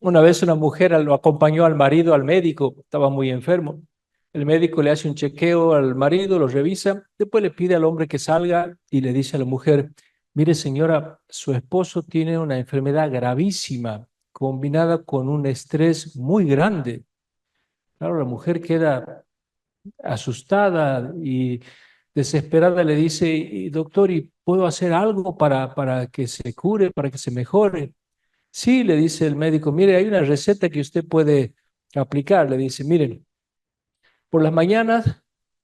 Una vez una mujer lo acompañó al marido al médico, estaba muy enfermo. El médico le hace un chequeo al marido, lo revisa, después le pide al hombre que salga y le dice a la mujer, mire señora, su esposo tiene una enfermedad gravísima combinada con un estrés muy grande. Claro, la mujer queda asustada y desesperada, le dice, doctor, ¿y puedo hacer algo para que se cure, para que se mejore? Sí, le dice el médico, mire, hay una receta que usted puede aplicar. Le dice, miren, por las mañanas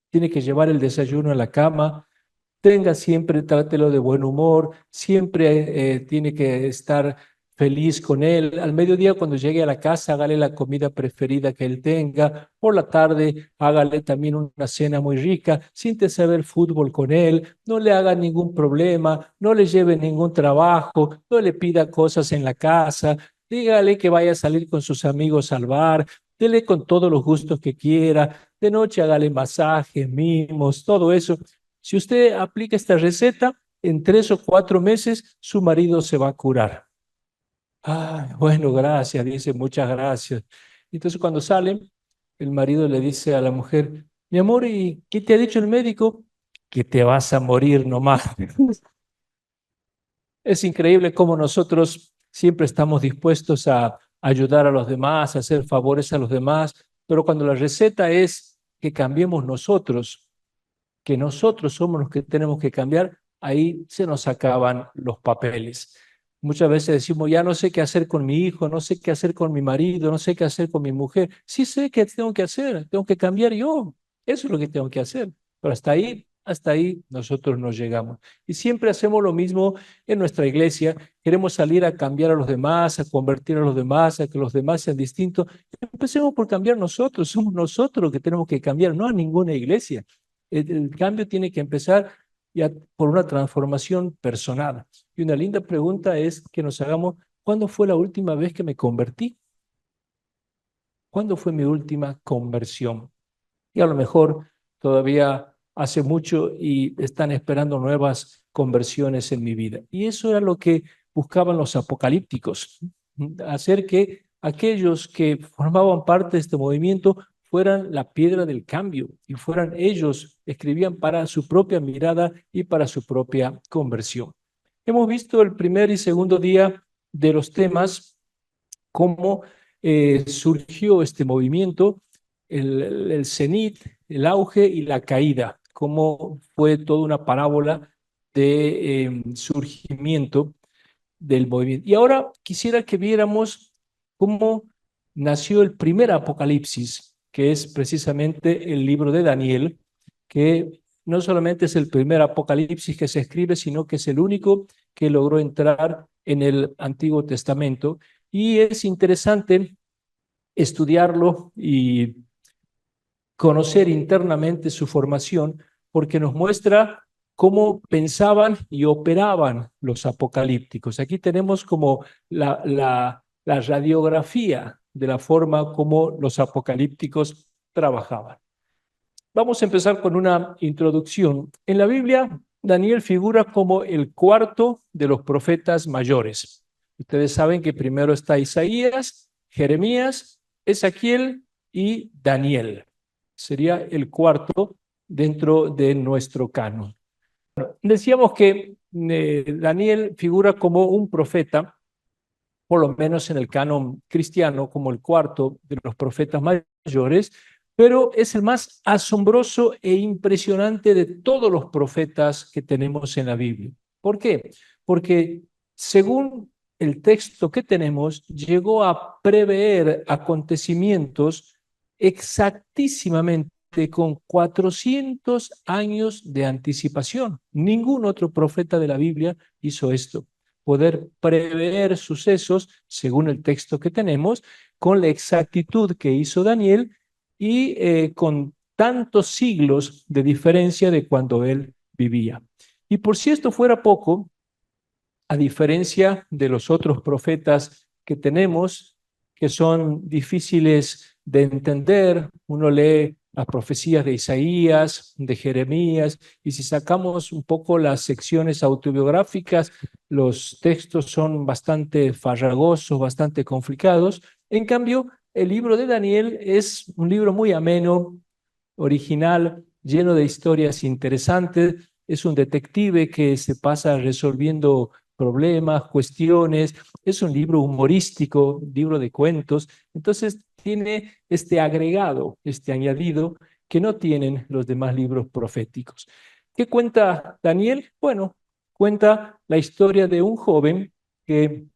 tiene que llevar el desayuno a la cama, tenga siempre, trátelo de buen humor, siempre tiene que estar feliz con él. Al mediodía, cuando llegue a la casa, hágale la comida preferida que él tenga. Por la tarde, hágale también una cena muy rica. Siéntese a ver fútbol con él. No le haga ningún problema, no le lleve ningún trabajo, no le pida cosas en la casa. Dígale que vaya a salir con sus amigos al bar. Dele con todos los gustos que quiera. De noche, hágale masajes, mimos, todo eso. Si usted aplica esta receta, en 3 o 4 meses su marido se va a curar. Ay, bueno, gracias, dice, muchas gracias. Entonces cuando salen, el marido le dice a la mujer, mi amor, ¿y qué te ha dicho el médico? Que te vas a morir nomás. Es increíble cómo nosotros siempre estamos dispuestos a ayudar a los demás, a hacer favores a los demás, pero cuando la receta es que cambiemos nosotros, que nosotros somos los que tenemos que cambiar, ahí se nos acaban los papeles. Muchas veces decimos, ya no sé qué hacer con mi hijo, no sé qué hacer con mi marido, no sé qué hacer con mi mujer. Sí sé qué tengo que hacer, tengo que cambiar yo. Eso es lo que tengo que hacer. Pero hasta ahí nosotros nos llegamos. Y siempre hacemos lo mismo en nuestra iglesia. Queremos salir a cambiar a los demás, a convertir a los demás, a que los demás sean distintos. Empecemos por cambiar nosotros. Somos nosotros los que tenemos que cambiar, no a ninguna iglesia. El cambio tiene que empezar ya por una transformación personal. Y una linda pregunta es que nos hagamos, ¿cuándo fue la última vez que me convertí? ¿Cuándo fue mi última conversión? Y a lo mejor todavía hace mucho y están esperando nuevas conversiones en mi vida. Y eso era lo que buscaban los apocalípticos, hacer que aquellos que formaban parte de este movimiento fueran la piedra del cambio y fueran ellos, escribían para su propia mirada y para su propia conversión. Hemos visto el primer y segundo día de los temas, cómo surgió este movimiento, el cenit, el auge y la caída, cómo fue toda una parábola de surgimiento del movimiento. Y ahora quisiera que viéramos cómo nació el primer apocalipsis, que es precisamente el libro de Daniel, que no solamente es el primer apocalipsis que se escribe, sino que es el único que logró entrar en el Antiguo Testamento. Y es interesante estudiarlo y conocer internamente su formación, porque nos muestra cómo pensaban y operaban los apocalípticos. Aquí tenemos como la radiografía de la forma como los apocalípticos trabajaban. Vamos a empezar con una introducción. En la Biblia, Daniel figura como el cuarto de los profetas mayores. Ustedes saben que primero está Isaías, Jeremías, Ezequiel y Daniel. Sería el cuarto dentro de nuestro canon. Decíamos que Daniel figura como un profeta, por lo menos en el canon cristiano, como el cuarto de los profetas mayores, pero es el más asombroso e impresionante de todos los profetas que tenemos en la Biblia. ¿Por qué? Porque según el texto que tenemos, llegó a prever acontecimientos exactísimamente con 400 años de anticipación. Ningún otro profeta de la Biblia hizo esto, poder prever sucesos, según el texto que tenemos, con la exactitud que hizo Daniel y con tantos siglos de diferencia de cuando él vivía. Y por si esto fuera poco, a diferencia de los otros profetas que tenemos, que son difíciles de entender, uno lee las profecías de Isaías, de Jeremías, y si sacamos un poco las secciones autobiográficas, los textos son bastante farragosos, bastante complicados. En cambio, el libro de Daniel es un libro muy ameno, original, lleno de historias interesantes. Es un detective que se pasa resolviendo problemas, cuestiones. Es un libro humorístico, libro de cuentos. Entonces tiene este agregado, este añadido que no tienen los demás libros proféticos. ¿Qué cuenta Daniel? Bueno, cuenta la historia de un joven que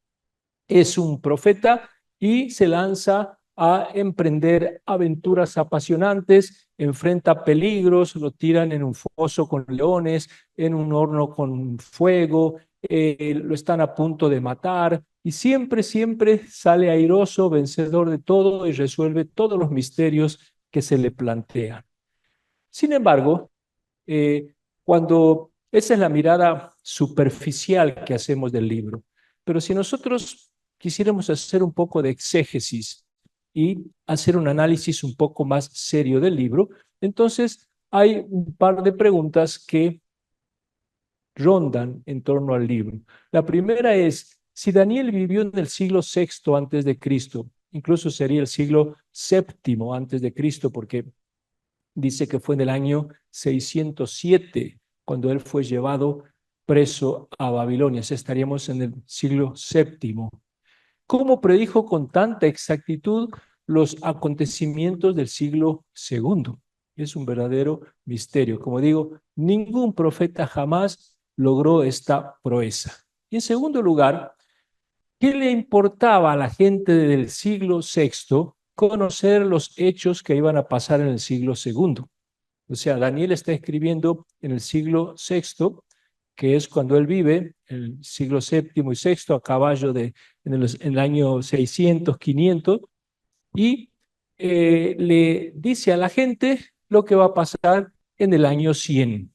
es un profeta y se lanza a emprender aventuras apasionantes, enfrenta peligros, lo tiran en un foso con leones, en un horno con fuego, lo están a punto de matar y siempre, siempre sale airoso, vencedor de todo y resuelve todos los misterios que se le plantean. Sin embargo, cuando esa es la mirada superficial que hacemos del libro, pero si nosotros quisiéramos hacer un poco de exégesis y hacer un análisis un poco más serio del libro, entonces hay un par de preguntas que rondan en torno al libro. La primera es, si Daniel vivió en el siglo VI antes de Cristo, incluso sería el siglo VII antes de Cristo, porque dice que fue en el año 607 cuando él fue llevado preso a Babilonia. Estaríamos en el siglo VII. ¿Cómo predijo con tanta exactitud los acontecimientos del siglo segundo? Es un verdadero misterio. Como digo, ningún profeta jamás logró esta proeza. Y en segundo lugar, ¿qué le importaba a la gente del siglo VI conocer los hechos que iban a pasar en el siglo segundo? O sea, Daniel está escribiendo en el siglo VI, que es cuando él vive, el siglo séptimo y sexto, a caballo en el año 600, 500, y le dice a la gente lo que va a pasar en el año 100,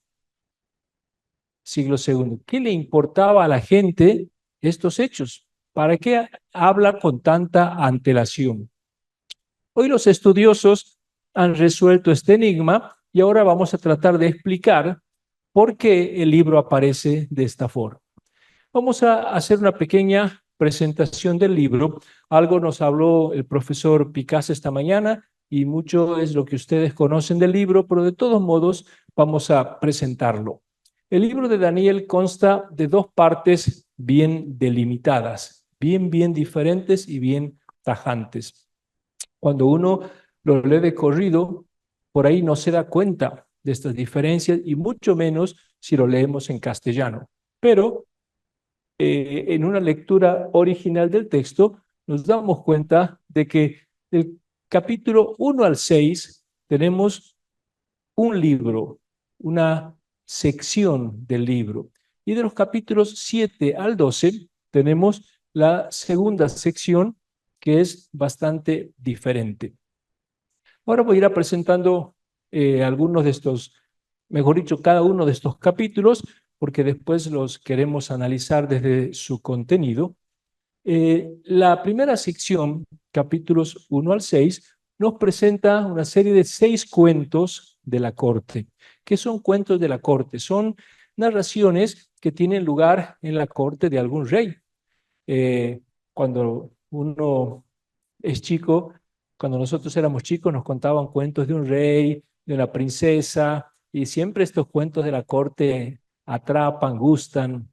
siglo segundo. ¿Qué le importaba a la gente estos hechos? ¿Para qué habla con tanta antelación? Hoy los estudiosos han resuelto este enigma y ahora vamos a tratar de explicar por qué el libro aparece de esta forma. Vamos a hacer una pequeña presentación del libro. Algo nos habló el profesor Picasso esta mañana y mucho es lo que ustedes conocen del libro, pero de todos modos vamos a presentarlo. El libro de Daniel consta de dos partes bien delimitadas, bien diferentes y bien tajantes. Cuando uno lo lee de corrido, por ahí no se da cuenta de estas diferencias y mucho menos si lo leemos en castellano. Pero en una lectura original del texto nos damos cuenta de que del capítulo 1 al 6 tenemos un libro, una sección del libro. Y de los capítulos 7 al 12 tenemos la segunda sección que es bastante diferente. Ahora voy a ir presentando algunos de estos, mejor dicho, cada uno de estos capítulos, porque después los queremos analizar desde su contenido. La primera sección, capítulos 1 al 6, nos presenta una serie de 6 cuentos de la corte. ¿Qué son cuentos de la corte? Son narraciones que tienen lugar en la corte de algún rey. Cuando uno es chico, cuando nosotros éramos chicos nos contaban cuentos de un rey, de una princesa, y siempre estos cuentos de la corte atrapan, gustan,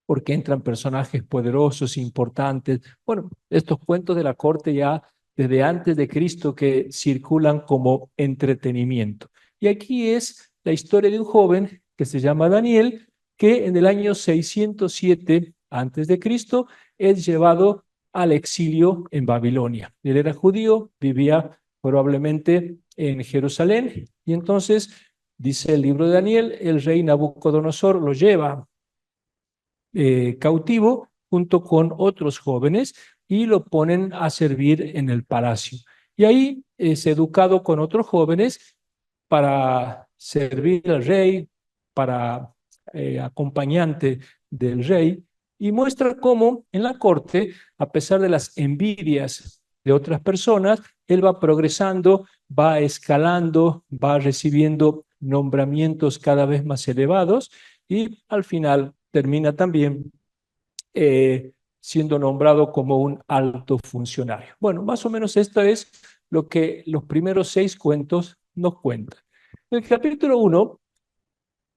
porque entran personajes poderosos, importantes. Bueno, estos cuentos de la corte ya desde antes de Cristo que circulan como entretenimiento. Y aquí es la historia de un joven que se llama Daniel, que en el año 607 antes de Cristo es llevado al exilio en Babilonia. Él era judío, vivía probablemente en Jerusalén, y entonces, dice el libro de Daniel, el rey Nabucodonosor lo lleva cautivo junto con otros jóvenes y lo ponen a servir en el palacio. Y ahí es educado con otros jóvenes para servir al rey, para acompañante del rey, y muestra cómo en la corte, a pesar de las envidias de otras personas, él va progresando, va escalando, va recibiendo nombramientos cada vez más elevados y al final termina también siendo nombrado como un alto funcionario. Bueno, más o menos esto es lo que los primeros 6 cuentos nos cuentan. El capítulo 1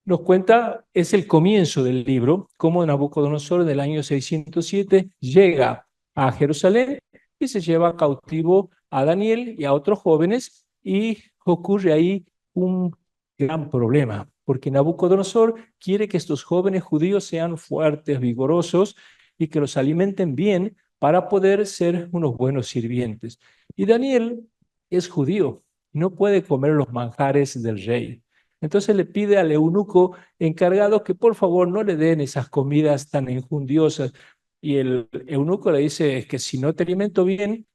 nos cuenta, es el comienzo del libro, cómo Nabucodonosor del año 607 llega a Jerusalén y se lleva cautivo a Daniel y a otros jóvenes y ocurre ahí un gran problema, porque Nabucodonosor quiere que estos jóvenes judíos sean fuertes, vigorosos y que los alimenten bien para poder ser unos buenos sirvientes. Y Daniel es judío, no puede comer los manjares del rey. Entonces le pide al eunuco encargado que por favor no le den esas comidas tan enjundiosas. Y el eunuco le dice, es que si no te alimento bien,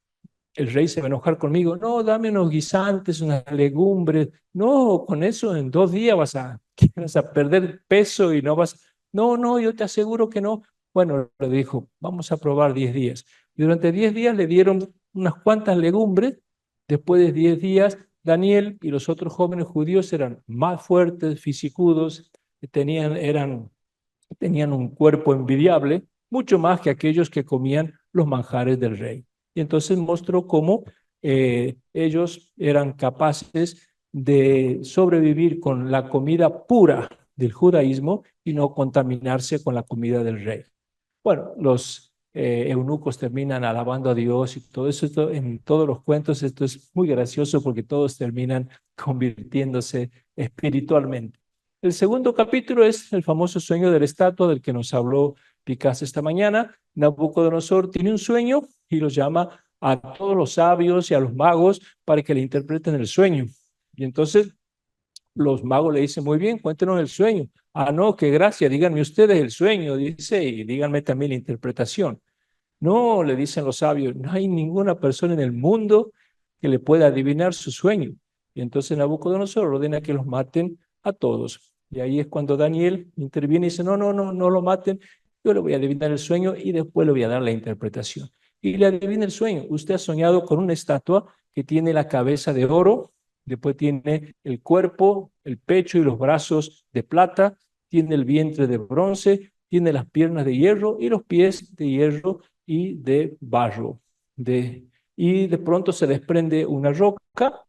el rey se va a enojar conmigo. No, dame unos guisantes, unas legumbres. No, con eso en 2 días vas a perder peso y no vas. No, no, yo te aseguro que no. Bueno, le dijo, vamos a probar 10 días. Y durante 10 días le dieron unas cuantas legumbres. Después de 10 días, Daniel y los otros jóvenes judíos eran más fuertes, fisicudos, tenían un cuerpo envidiable, mucho más que aquellos que comían los manjares del rey. Y entonces mostró cómo ellos eran capaces de sobrevivir con la comida pura del judaísmo y no contaminarse con la comida del rey. Bueno, los eunucos terminan alabando a Dios y todo eso, en todos los cuentos esto es muy gracioso porque todos terminan convirtiéndose espiritualmente. El segundo capítulo es el famoso sueño de la estatua del que nos habló Picasso esta mañana. Nabucodonosor tiene un sueño y los llama a todos los sabios y a los magos para que le interpreten el sueño. Y entonces los magos le dicen, muy bien, cuéntenos el sueño. Ah, no, qué gracia, díganme ustedes el sueño, dice, y díganme también la interpretación. No, le dicen los sabios, no hay ninguna persona en el mundo que le pueda adivinar su sueño. Y entonces Nabucodonosor ordena que los maten a todos. Y ahí es cuando Daniel interviene y dice, no, no, no, no lo maten, yo le voy a adivinar el sueño y después le voy a dar la interpretación. Y le adivina el sueño. Usted ha soñado con una estatua que tiene la cabeza de oro, después tiene el cuerpo, el pecho y los brazos de plata, tiene el vientre de bronce, tiene las piernas de hierro y los pies de hierro y de barro. Y de pronto se desprende una roca,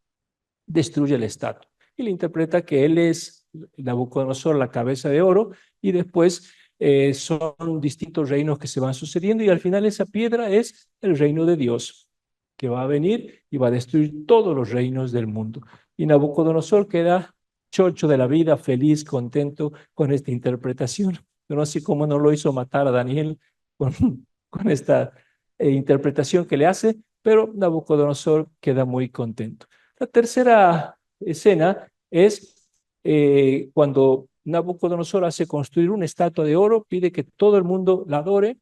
destruye la estatua. Y le interpreta que él es Nabucodonosor, la cabeza de oro, y después son distintos reinos que se van sucediendo, y al final esa piedra es el reino de Dios, que va a venir y va a destruir todos los reinos del mundo. Y Nabucodonosor queda chocho de la vida, feliz, contento con esta interpretación. Yo no sé cómo no lo hizo matar a Daniel con, con esta interpretación que le hace, pero Nabucodonosor queda muy contento. La tercera escena es cuando Nabucodonosor hace construir una estatua de oro, pide que todo el mundo la adore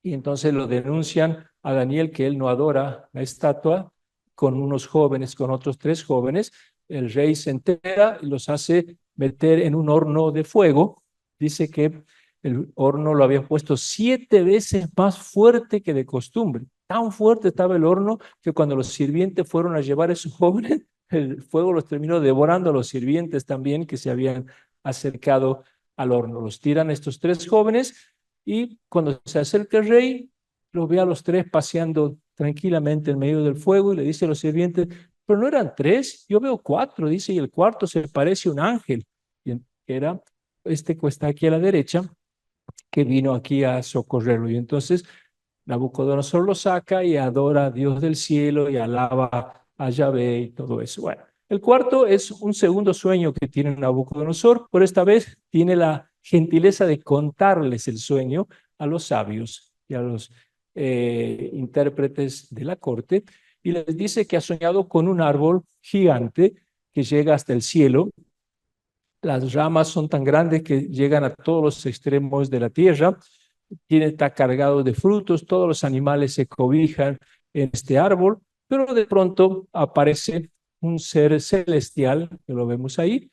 y entonces lo denuncian a Daniel que él no adora la estatua con unos jóvenes, con otros 3 jóvenes. El rey se entera y los hace meter en un horno de fuego. Dice que el horno lo había puesto 7 veces más fuerte que de costumbre. Tan fuerte estaba el horno que cuando los sirvientes fueron a llevar a esos jóvenes, el fuego los terminó devorando a los sirvientes también que se habían acercado al horno. Los tiran estos 3 jóvenes y cuando se acerca el rey, los ve a los 3 paseando tranquilamente en medio del fuego y le dice a los sirvientes, pero no eran 3, yo veo 4, dice, y el cuarto se parece a un ángel. Y era este que está aquí a la derecha, que vino aquí a socorrerlo. Y entonces Nabucodonosor lo saca y adora a Dios del cielo y alaba a Yahvé y todo eso. Bueno, el cuarto es un segundo sueño que tiene Nabucodonosor, pero esta vez tiene la gentileza de contarles el sueño a los sabios y a los intérpretes de la corte y les dice que ha soñado con un árbol gigante que llega hasta el cielo. Las ramas son tan grandes que llegan a todos los extremos de la tierra. Está cargado de frutos, todos los animales se cobijan en este árbol, pero de pronto aparece un ser celestial, que lo vemos ahí.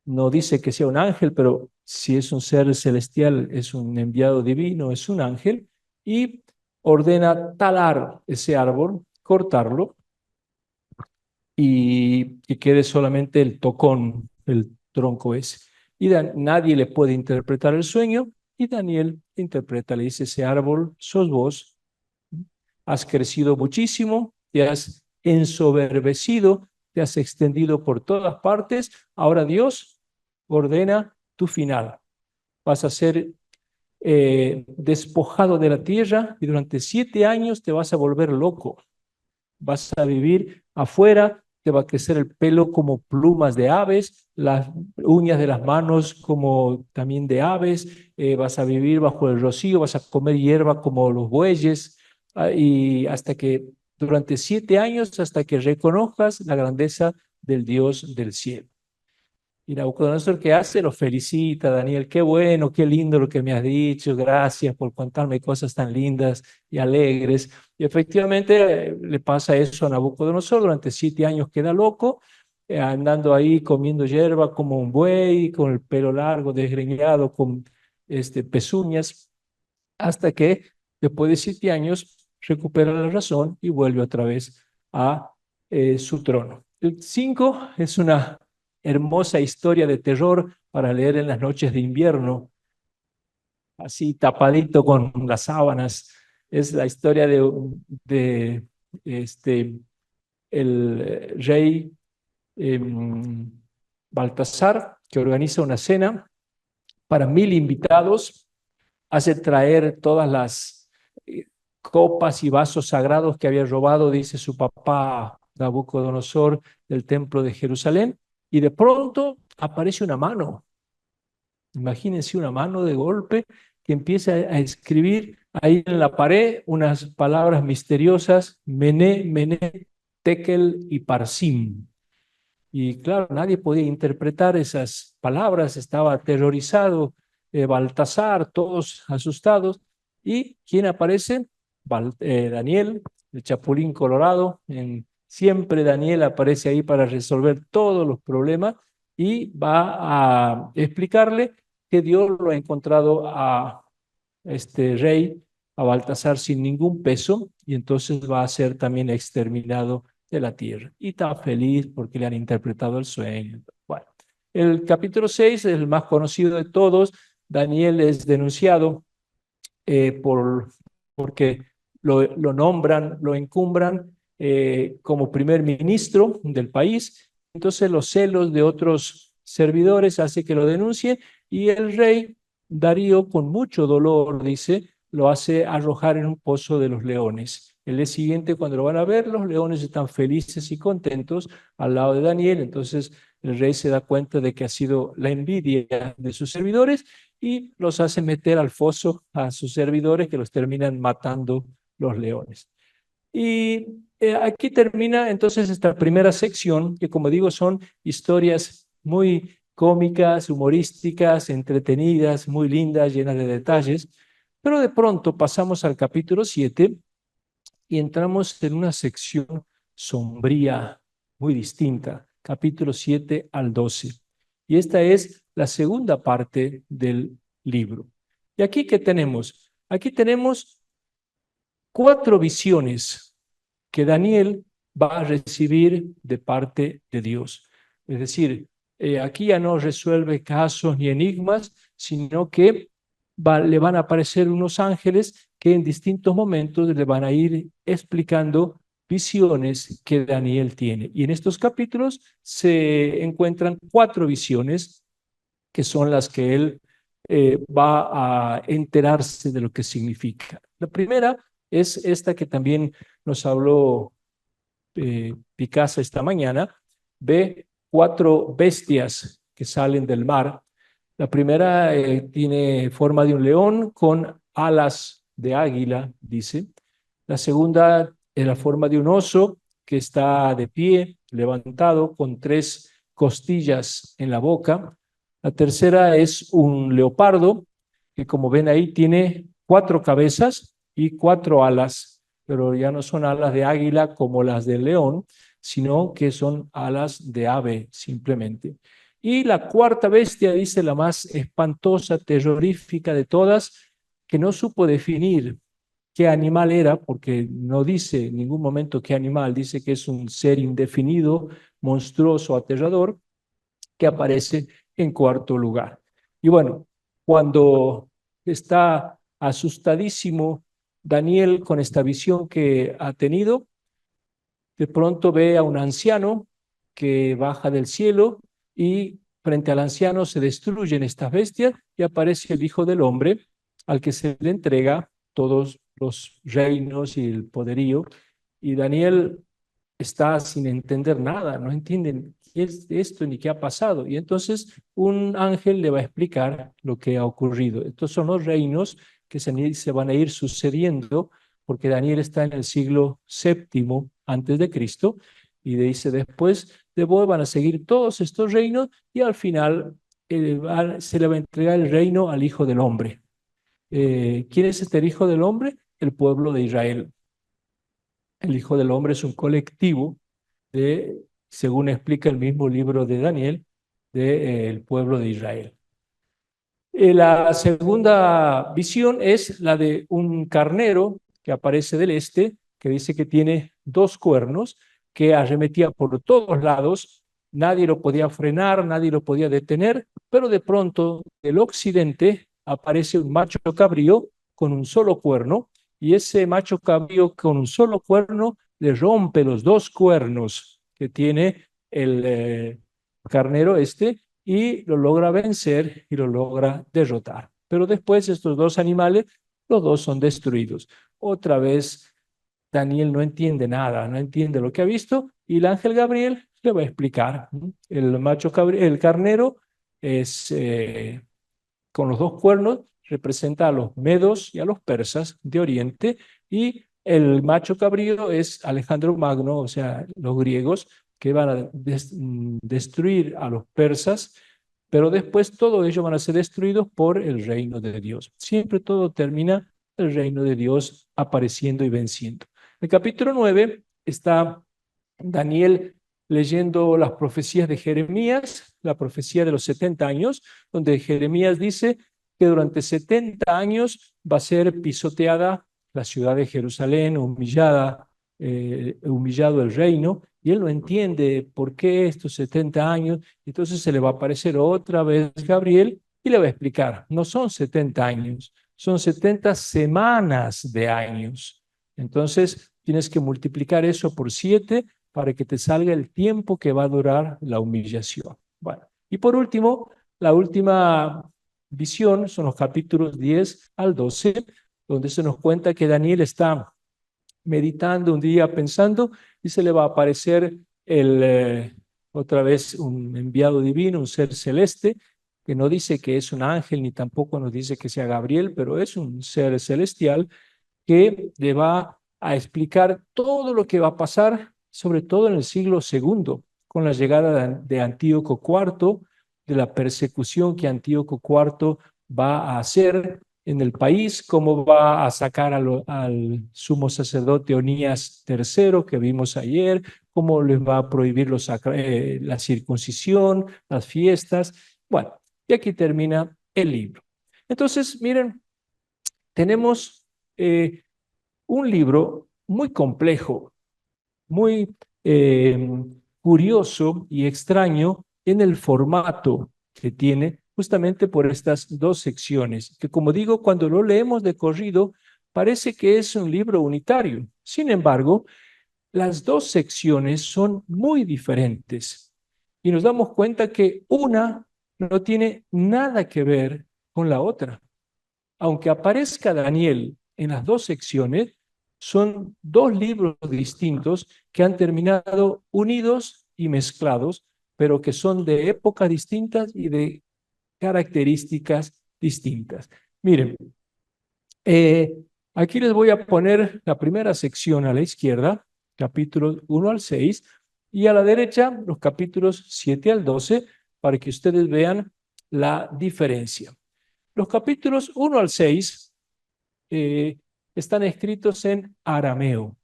No dice que sea un ángel, pero si es un ser celestial, es un enviado divino, es un ángel, y ordena talar ese árbol cortarlo y que quede solamente el tocón, el tronco ese. Y nadie le puede interpretar el sueño, y Daniel interpreta, le dice: ese árbol sos vos, has crecido muchísimo, te has ensoberbecido, te has extendido por todas partes, ahora Dios ordena tu final. Vas a ser despojado de la tierra y durante 7 años te vas a volver loco. Vas a vivir afuera, te va a crecer el pelo como plumas de aves, las uñas de las manos como también de aves, vas a vivir bajo el rocío, vas a comer hierba como los bueyes, y hasta que durante 7 años, hasta que reconozcas la grandeza del Dios del cielo. Y Nabucodonosor, ¿qué hace? Lo felicita: Daniel, qué bueno, qué lindo lo que me has dicho, gracias por contarme cosas tan lindas y alegres. Y efectivamente le pasa eso a Nabucodonosor. Durante 7 años queda loco, andando ahí comiendo hierba como un buey, con el pelo largo, desgreñado, con pezuñas, hasta que después de 7 años recupera la razón y vuelve otra vez a su trono. El 5 es una hermosa historia de terror para leer en las noches de invierno, así tapadito con las sábanas. Es la historia de el rey Baltasar, que organiza una cena para 1000 invitados, hace traer todas las copas y vasos sagrados que había robado, dice su papá Nabucodonosor, del templo de Jerusalén, y de pronto aparece una mano. Imagínense una mano de golpe que empieza a escribir ahí en la pared unas palabras misteriosas: Mené, Mené, Tekel y Parsim. Y claro, nadie podía interpretar esas palabras, estaba aterrorizado Baltasar, todos asustados. ¿Y quién aparece? Daniel, el Chapulín Colorado. Siempre Daniel aparece ahí para resolver todos los problemas y va a explicarle que Dios lo ha encontrado a este rey, a Baltasar, sin ningún peso, y entonces va a ser también exterminado de la tierra. Y está feliz porque le han interpretado el sueño. Bueno, el capítulo 6 es el más conocido de todos. Daniel es denunciado porque lo nombran, lo encumbran como primer ministro del país. Entonces los celos de otros servidores hace que lo denuncien, y el rey Darío, con mucho dolor, dice, lo hace arrojar en un pozo de los leones. El día siguiente, cuando lo van a ver, los leones están felices y contentos al lado de Daniel. Entonces el rey se da cuenta de que ha sido la envidia de sus servidores y los hace meter al foso a sus servidores, que los terminan matando los leones. Y aquí termina entonces esta primera sección, que como digo son historias muy cómicas, humorísticas, entretenidas, muy lindas, llenas de detalles. Pero de pronto pasamos al capítulo 7 y entramos en una sección sombría, muy distinta, capítulo 7 al 12. Y esta es la segunda parte del libro. ¿Y aquí qué tenemos? Aquí tenemos 4 visiones que Daniel va a recibir de parte de Dios. Es decir, aquí ya no resuelve casos ni enigmas, sino que le van a aparecer unos ángeles que en distintos momentos le van a ir explicando visiones que Daniel tiene. Y en estos capítulos se encuentran 4 visiones que son las que él va a enterarse de lo que significa. La primera es esta que también nos habló Picasa esta mañana. Ve 4 bestias que salen del mar. La primera tiene forma de un león con alas de águila, dice. La segunda es la forma de un oso que está de pie, levantado, con 3 costillas en la boca. La tercera es un leopardo que, como ven ahí, tiene 4 cabezas y 4 alas, pero ya no son alas de águila como las del león, sino que son alas de ave simplemente. Y la cuarta bestia, dice, la más espantosa, terrorífica de todas, que no supo definir qué animal era, porque no dice en ningún momento qué animal, dice que es un ser indefinido, monstruoso, aterrador, que aparece en cuarto lugar. Y bueno, cuando está asustadísimo Daniel con esta visión que ha tenido, de pronto ve a un anciano que baja del cielo y frente al anciano se destruyen estas bestias y aparece el Hijo del Hombre al que se le entrega todos los reinos y el poderío. Y Daniel está sin entender nada, no entienden qué es esto ni qué ha pasado. Y entonces un ángel le va a explicar lo que ha ocurrido. Estos son los reinos que se van a ir sucediendo porque Daniel está en el siglo séptimo antes de Cristo y dice después de vos van a seguir todos estos reinos y al final se le va a entregar el reino al Hijo del Hombre. ¿Quién es este Hijo del Hombre? El pueblo de Israel. El Hijo del Hombre es un colectivo de, según explica el mismo libro de Daniel, del pueblo de Israel. La segunda visión es la de un carnero que aparece del este, que dice que tiene dos cuernos, que arremetía por todos lados, nadie lo podía frenar, nadie lo podía detener, pero de pronto del occidente aparece un macho cabrío con un solo cuerno, y ese macho cabrío con un solo cuerno le rompe los dos cuernos que tiene el carnero este y lo logra vencer y lo logra derrotar. Pero después estos dos animales, los dos son destruidos. Otra vez Daniel no entiende nada, no entiende lo que ha visto y el ángel Gabriel le va a explicar. El macho el carnero es con los dos cuernos representa a los medos y a los persas de Oriente y el macho cabrío es Alejandro Magno, o sea, los griegos que van a destruir a los persas, pero después todos ellos van a ser destruidos por el reino de Dios. Siempre todo termina el reino de Dios apareciendo y venciendo. En el capítulo 9 está Daniel leyendo las profecías de Jeremías, la profecía de los 70 años, donde Jeremías dice que durante 70 años va a ser pisoteada la ciudad de Jerusalén, humillado el reino, y él no entiende por qué estos 70 años, entonces se le va a aparecer otra vez Gabriel y le va a explicar, no son 70 años, son 70 semanas de años. Entonces tienes que multiplicar eso por 7 para que te salga el tiempo que va a durar la humillación. Bueno, y por último, la última visión son los capítulos 10 al 12, donde se nos cuenta que Daniel está meditando un día, pensando, y se le va a aparecer otra vez un enviado divino, un ser celeste, que no dice que es un ángel, ni tampoco nos dice que sea Gabriel, pero es un ser celestial que le va a explicar todo lo que va a pasar, sobre todo en el siglo segundo, con la llegada de Antíoco IV, de la persecución que Antíoco IV va a hacer en el país, cómo va a sacar al sumo sacerdote Onías III, que vimos ayer, cómo les va a prohibir la circuncisión, las fiestas. Bueno, y aquí termina el libro. Entonces, miren, tenemos un libro muy complejo, muy curioso y extraño en el formato que tiene, justamente por estas dos secciones, que como digo, cuando lo leemos de corrido, parece que es un libro unitario. Sin embargo, las dos secciones son muy diferentes y nos damos cuenta que una no tiene nada que ver con la otra. Aunque aparezca Daniel en las dos secciones, son dos libros distintos que han terminado unidos y mezclados, pero que son de épocas distintas y de características distintas. Miren, aquí les voy a poner la primera sección a la izquierda, capítulos 1 al 6, y a la derecha los capítulos 7 al 12, para que ustedes vean la diferencia. Los capítulos 1 al 6 están escritos en arameo.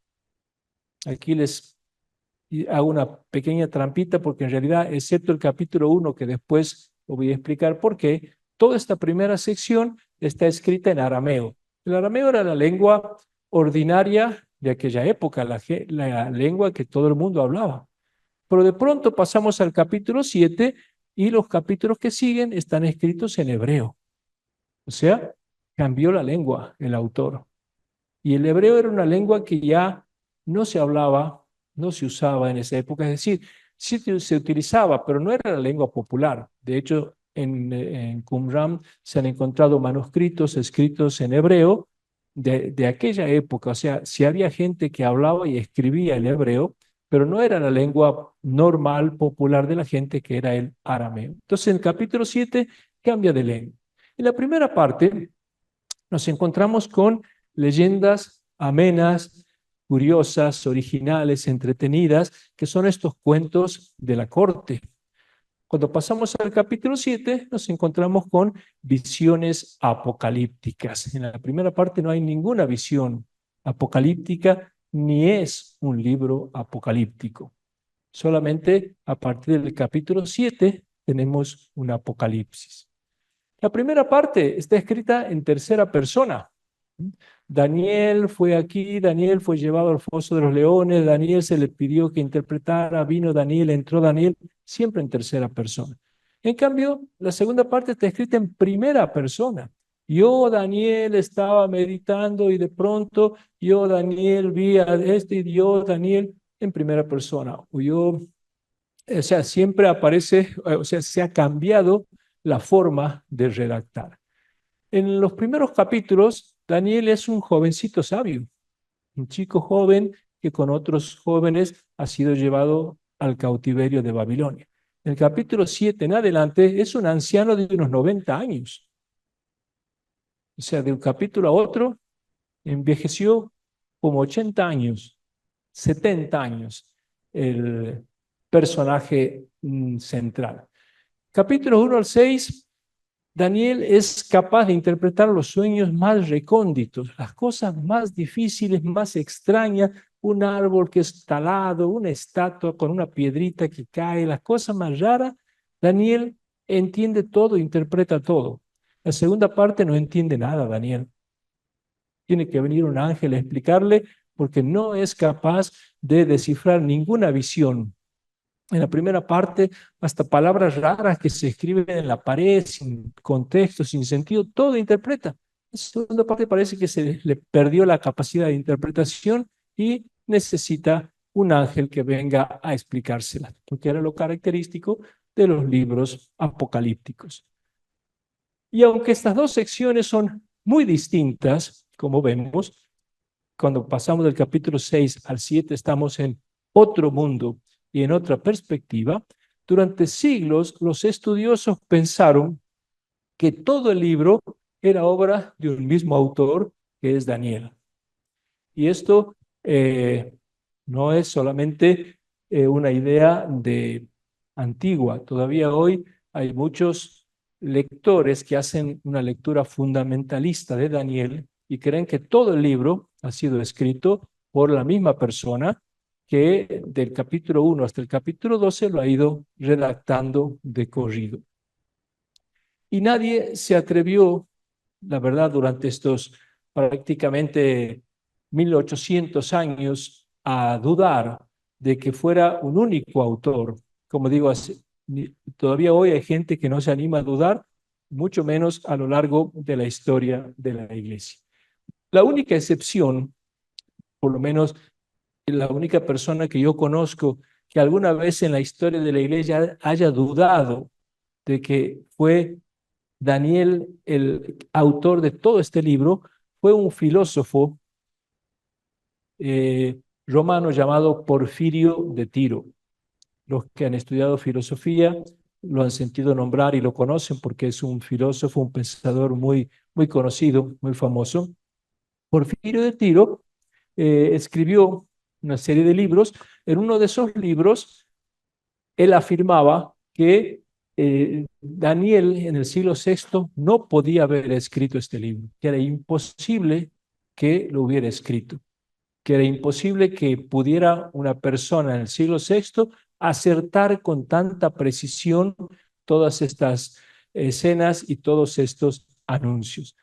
Aquí les hago una pequeña trampita porque en realidad, excepto el capítulo 1, que después lo voy a explicar por qué, toda esta primera sección está escrita en arameo. El arameo era la lengua ordinaria de aquella época, la lengua que todo el mundo hablaba. Pero de pronto pasamos al capítulo 7 y los capítulos que siguen están escritos en hebreo. O sea, cambió la lengua el autor. Y el hebreo era una lengua que ya no se hablaba, no se usaba en esa época. Es decir, sí se utilizaba, pero no era la lengua popular. De hecho, en Qumran se han encontrado manuscritos escritos en hebreo de aquella época. O sea, sí había gente que hablaba y escribía el hebreo, pero no era la lengua normal, popular de la gente, que era el arameo. Entonces, en el capítulo 7 cambia de lengua. En la primera parte nos encontramos con leyendas amenas, curiosas, originales, entretenidas, que son estos cuentos de la corte. Cuando pasamos al capítulo 7, nos encontramos con visiones apocalípticas. En la primera parte no hay ninguna visión apocalíptica, ni es un libro apocalíptico. Solamente a partir del capítulo 7 tenemos un apocalipsis. La primera parte está escrita en tercera persona. Daniel fue aquí, Daniel fue llevado al foso de los leones, Daniel se le pidió que interpretara, vino Daniel, entró Daniel, siempre en tercera persona. En cambio, la segunda parte está escrita en primera persona. Yo, Daniel, estaba meditando y de pronto yo, Daniel, vi a este y yo, Daniel, en primera persona. O sea, siempre aparece, o sea, se ha cambiado la forma de redactar. En los primeros capítulos, Daniel es un jovencito sabio, un chico joven que con otros jóvenes ha sido llevado al cautiverio de Babilonia. En el capítulo 7 en adelante es un anciano de unos 90 años. O sea, de un capítulo a otro envejeció como 80 años, 70 años el personaje central. Capítulos 1 al 6, Daniel es capaz de interpretar los sueños más recónditos, las cosas más difíciles, más extrañas, un árbol que es talado, una estatua con una piedrita que cae, las cosas más raras. Daniel entiende todo, interpreta todo. La segunda parte no entiende nada, Daniel. Tiene que venir un ángel a explicarle porque no es capaz de descifrar ninguna visión. En la primera parte, hasta palabras raras que se escriben en la pared, sin contexto, sin sentido, todo interpreta. En la segunda parte parece que se le perdió la capacidad de interpretación y necesita un ángel que venga a explicársela, porque era lo característico de los libros apocalípticos. Y aunque estas dos secciones son muy distintas, como vemos, cuando pasamos del capítulo 6 al 7 estamos en otro mundo y en otra perspectiva. Durante siglos los estudiosos pensaron que todo el libro era obra de un mismo autor, que es Daniel. Y esto no es solamente una idea antigua. Todavía hoy hay muchos lectores que hacen una lectura fundamentalista de Daniel y creen que todo el libro ha sido escrito por la misma persona que del capítulo 1 hasta el capítulo 12 lo ha ido redactando de corrido. Y nadie se atrevió, la verdad, durante estos prácticamente 1800 años a dudar de que fuera un único autor. Como digo, todavía hoy hay gente que no se anima a dudar, mucho menos a lo largo de la historia de la Iglesia. La única excepción, por lo menos la única persona que yo conozco que alguna vez en la historia de la Iglesia haya dudado de que fue Daniel el autor de todo este libro, fue un filósofo romano llamado Porfirio de Tiro. Los que han estudiado filosofía lo han sentido nombrar y lo conocen porque es un filósofo, un pensador muy conocido, muy famoso. Porfirio de Tiro escribió una serie de libros. En uno de esos libros, él afirmaba que Daniel en el siglo VI no podía haber escrito este libro, que era imposible que lo hubiera escrito, que era imposible que pudiera una persona en el siglo VI acertar con tanta precisión todas estas escenas y todos estos anuncios.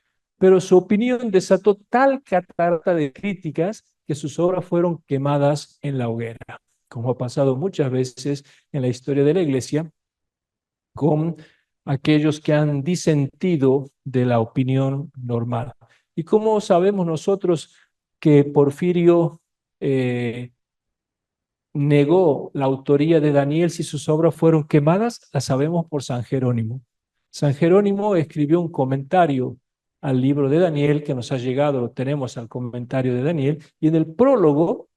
pero su opinión desató tal catarata de críticas que sus obras fueron quemadas en la hoguera, como ha pasado muchas veces en la historia de la Iglesia con aquellos que han disentido de la opinión normal. ¿Y cómo sabemos nosotros que Porfirio negó la autoría de Daniel si sus obras fueron quemadas? La sabemos por San Jerónimo. San Jerónimo escribió un comentario al libro de Daniel que nos ha llegado, lo tenemos al comentario de Daniel, y en el prólogo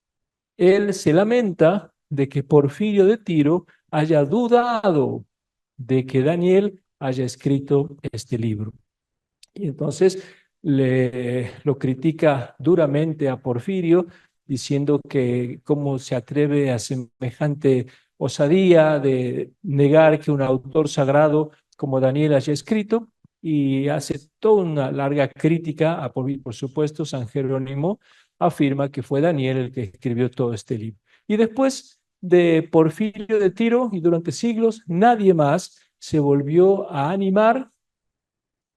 él se lamenta de que Porfirio de Tiro haya dudado de que Daniel haya escrito este libro. Y entonces lo critica duramente a Porfirio, diciendo que cómo se atreve a semejante osadía de negar que un autor sagrado como Daniel haya escrito, y hace toda una larga crítica a Porfirio. Por supuesto, San Jerónimo afirma que fue Daniel el que escribió todo este libro. Y después de Porfirio de Tiro y durante siglos, nadie más se volvió a animar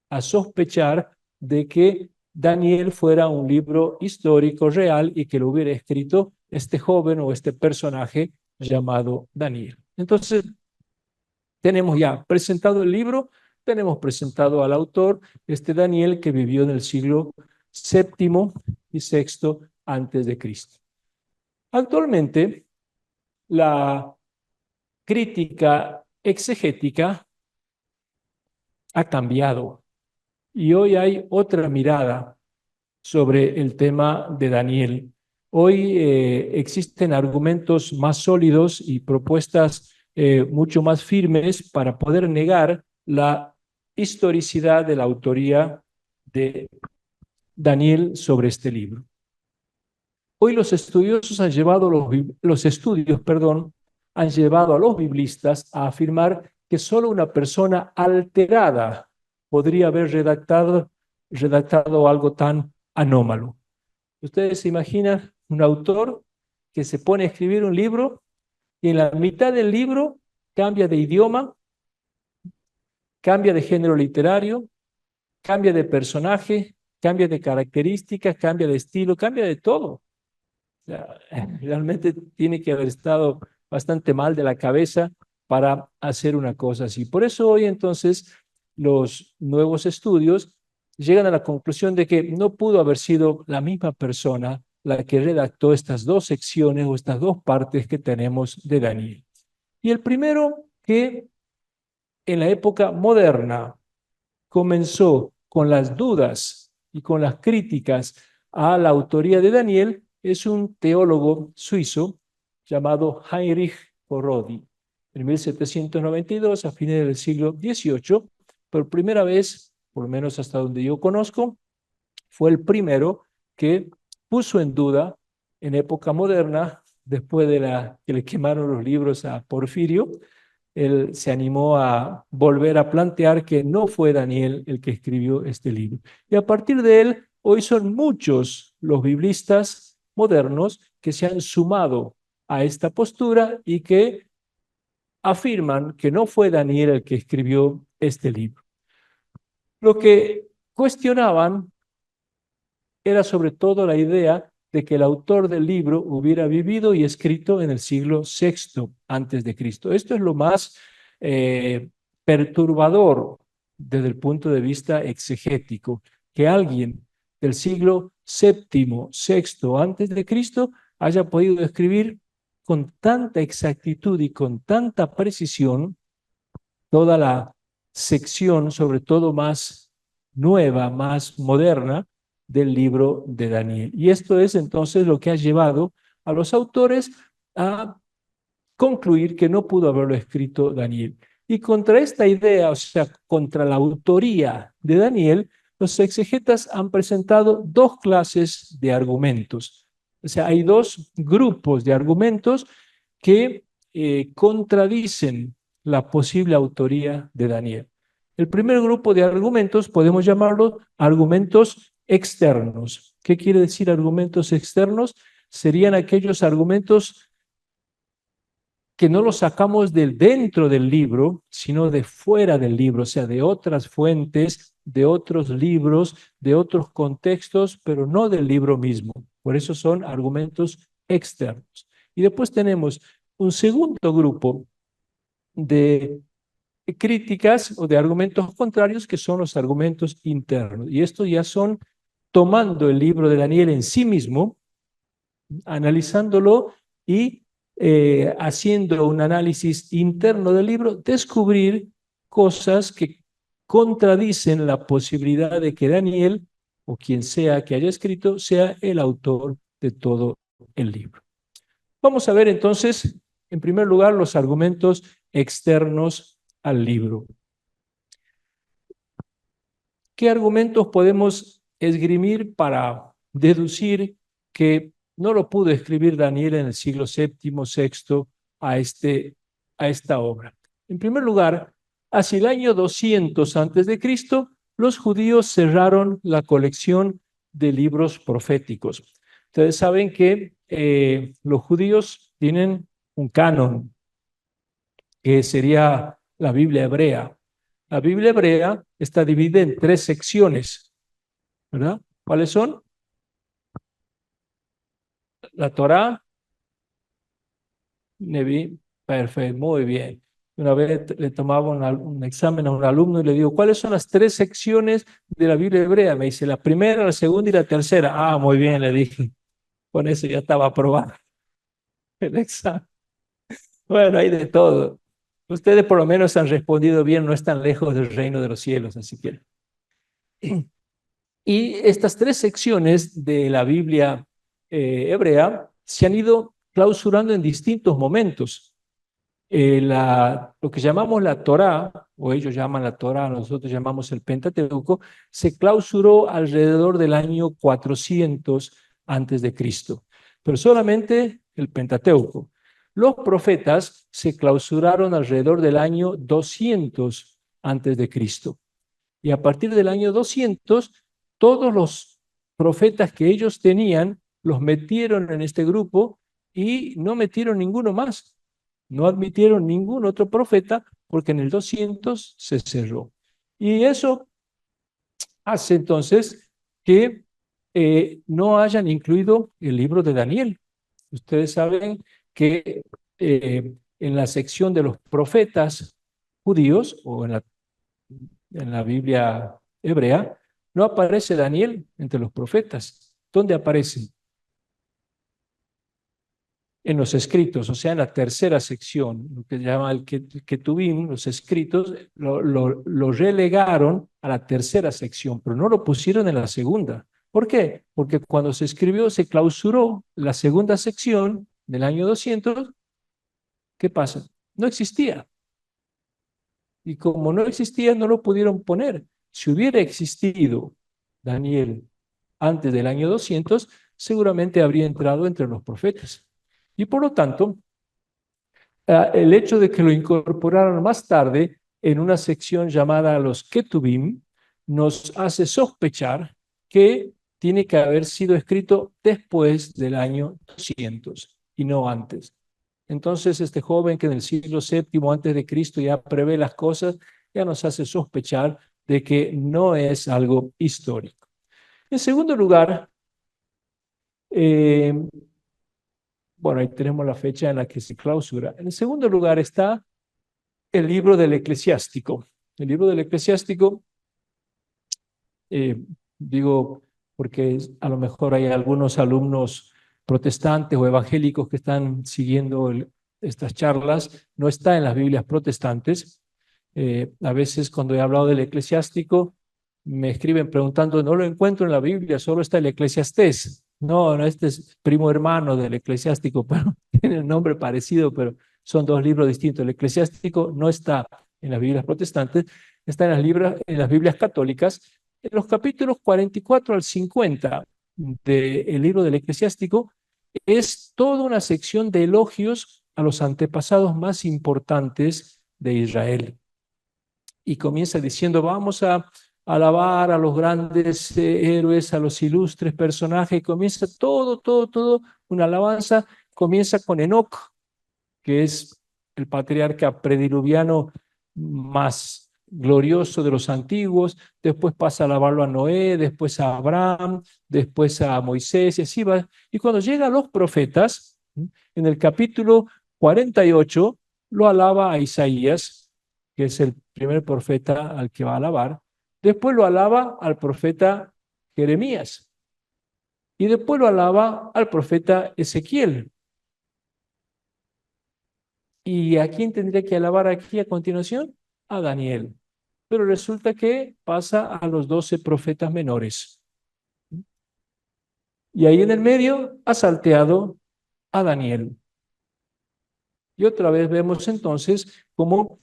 a sospechar de que Daniel fuera un libro histórico real y que lo hubiera escrito este joven o este personaje llamado Daniel. Entonces, tenemos ya presentado el libro, tenemos presentado al autor, este Daniel que vivió en el siglo séptimo y sexto antes de Cristo. Actualmente, la crítica exegética ha cambiado y hoy hay otra mirada sobre el tema de Daniel. Hoy existen argumentos más sólidos y propuestas mucho más firmes para poder negar la historicidad de la autoría de Daniel sobre este libro. Hoy los estudiosos han llevado los estudios, perdón, han llevado a los biblistas a afirmar que solo una persona alterada podría haber redactado algo tan anómalo. Ustedes se imaginan un autor que se pone a escribir un libro y en la mitad del libro cambia de idioma, cambia de género literario, cambia de personaje, cambia de características, cambia de estilo, cambia de todo. O sea, realmente tiene que haber estado bastante mal de la cabeza para hacer una cosa así. Por eso hoy entonces los nuevos estudios llegan a la conclusión de que no pudo haber sido la misma persona la que redactó estas dos secciones o estas dos partes que tenemos de Daniel. Y el primero que en la época moderna comenzó con las dudas y con las críticas a la autoría de Daniel es un teólogo suizo llamado Heinrich Borrodi. En 1792, a fines del siglo XVIII, por primera vez, por lo menos hasta donde yo conozco, fue el primero que puso en duda en época moderna, después de que le quemaron los libros a Porfirio, él se animó a volver a plantear que no fue Daniel el que escribió este libro. Y a partir de él, hoy son muchos los biblistas modernos que se han sumado a esta postura y que afirman que no fue Daniel el que escribió este libro. Lo que cuestionaban era sobre todo la idea de que el autor del libro hubiera vivido y escrito en el siglo VI antes de Cristo. Esto es lo más perturbador desde el punto de vista exegético, que alguien del siglo VII, VI antes de Cristo haya podido escribir con tanta exactitud y con tanta precisión toda la sección, sobre todo más nueva, más moderna, del libro de Daniel. Y esto es entonces lo que ha llevado a los autores a concluir que no pudo haberlo escrito Daniel. Y contra esta idea, o sea, contra la autoría de Daniel, los exegetas han presentado dos clases de argumentos. O sea, hay dos grupos de argumentos que contradicen la posible autoría de Daniel. El primer grupo de argumentos podemos llamarlo argumentos externos. ¿Qué quiere decir argumentos externos? Serían aquellos argumentos que no lo sacamos del dentro del libro, sino de fuera del libro, o sea, de otras fuentes, de otros libros, de otros contextos, pero no del libro mismo. Por eso son argumentos externos. Y después tenemos un segundo grupo de críticas o de argumentos contrarios, que son los argumentos internos. Y estos ya son tomando el libro de Daniel en sí mismo, analizándolo y haciendo un análisis interno del libro, descubrir cosas que contradicen la posibilidad de que Daniel, o quien sea que haya escrito, sea el autor de todo el libro. Vamos a ver entonces, en primer lugar, los argumentos externos al libro. ¿Qué argumentos podemos esgrimir para deducir que no lo pudo escribir Daniel en el siglo VII, VI a esta obra? En primer lugar, hacia el año 200 antes de Cristo, los judíos cerraron la colección de libros proféticos. Ustedes saben que los judíos tienen un canon, que sería la Biblia hebrea. La Biblia hebrea está dividida en 3 secciones, ¿verdad? ¿Cuáles son? La Torá, Neví, perfecto, muy bien. Una vez le tomaba un examen a un alumno y le digo, ¿cuáles son las 3 secciones de la Biblia hebrea? Me dice, la primera, la segunda y la tercera. Ah, muy bien, le dije. Con eso ya estaba aprobado el examen. Bueno, hay de todo. Ustedes por lo menos han respondido bien, no están lejos del reino de los cielos, así que. Y estas 3 secciones de la Biblia hebrea se han ido clausurando en distintos momentos. Lo que llamamos la Torá, o ellos llaman la Torá, nosotros llamamos el Pentateuco, se clausuró alrededor del año 400 antes de Cristo, pero solamente el Pentateuco. Los profetas se clausuraron alrededor del año 200 antes de Cristo. Y a partir del año 200, todos los profetas que ellos tenían los metieron en este grupo y no metieron ninguno más. No admitieron ningún otro profeta porque en el 200 se cerró. Y eso hace entonces que no hayan incluido el libro de Daniel. Ustedes saben que en la sección de los profetas judíos o en la Biblia hebrea, no aparece Daniel entre los profetas. ¿Dónde aparece? En los escritos, o sea, en la tercera sección, lo que se llama el Ketuvim, los escritos, lo relegaron a la tercera sección, pero no lo pusieron en la segunda. ¿Por qué? Porque cuando se escribió, se clausuró la segunda sección del año 200. ¿Qué pasa? No existía. Y como no existía, no lo pudieron poner. Si hubiera existido Daniel antes del año 200, seguramente habría entrado entre los profetas. Y por lo tanto, el hecho de que lo incorporaron más tarde en una sección llamada los Ketubim nos hace sospechar que tiene que haber sido escrito después del año 200 y no antes. Entonces, este joven que en el siglo VII antes de Cristo ya prevé las cosas, ya nos hace sospechar de que no es algo histórico. En segundo lugar, bueno, ahí tenemos la fecha en la que se clausura. En segundo lugar está el libro del Eclesiástico. El libro del Eclesiástico, digo, porque a lo mejor hay algunos alumnos protestantes o evangélicos que están siguiendo estas charlas, no está en las Biblias protestantes. A veces cuando he hablado del Eclesiástico, me escriben preguntando, no lo encuentro en la Biblia, solo está el Eclesiastés. No, no, este es primo hermano del Eclesiástico, pero tiene el nombre parecido, pero son 2 libros distintos. El Eclesiástico no está en las Biblias protestantes, está en las Biblias católicas. En los capítulos 44 al 50 del libro del Eclesiástico es toda una sección de elogios a los antepasados más importantes de Israel. Y comienza diciendo, vamos a alabar a los grandes héroes, a los ilustres personajes, y comienza todo, una alabanza, comienza con Enoc, que es el patriarca prediluviano más glorioso de los antiguos, después pasa a alabarlo a Noé, después a Abraham, después a Moisés, y así va. Y cuando llega a los profetas, en el capítulo 48, lo alaba a Isaías, que es el primer profeta al que va a alabar. Después lo alaba al profeta Jeremías. Y después lo alaba al profeta Ezequiel. ¿Y a quién tendría que alabar aquí a continuación? A Daniel. Pero resulta que pasa a los 12 profetas menores. Y ahí en el medio ha salteado a Daniel. Y otra vez vemos entonces cómo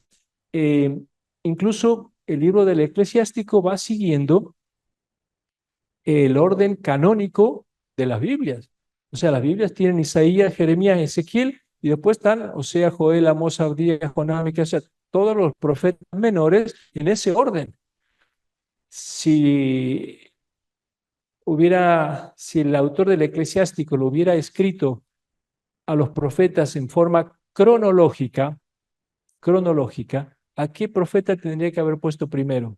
eh, incluso el libro del Eclesiástico va siguiendo el orden canónico de las Biblias. O sea, las Biblias tienen Isaías, Jeremías, Ezequiel, y después están Osea, Joel, Amós, Abdías, Jonás, Miqueas, o sea, todos los profetas menores en ese orden. Si si el autor del Eclesiástico lo hubiera escrito a los profetas en forma cronológica, ¿a qué profeta tendría que haber puesto primero?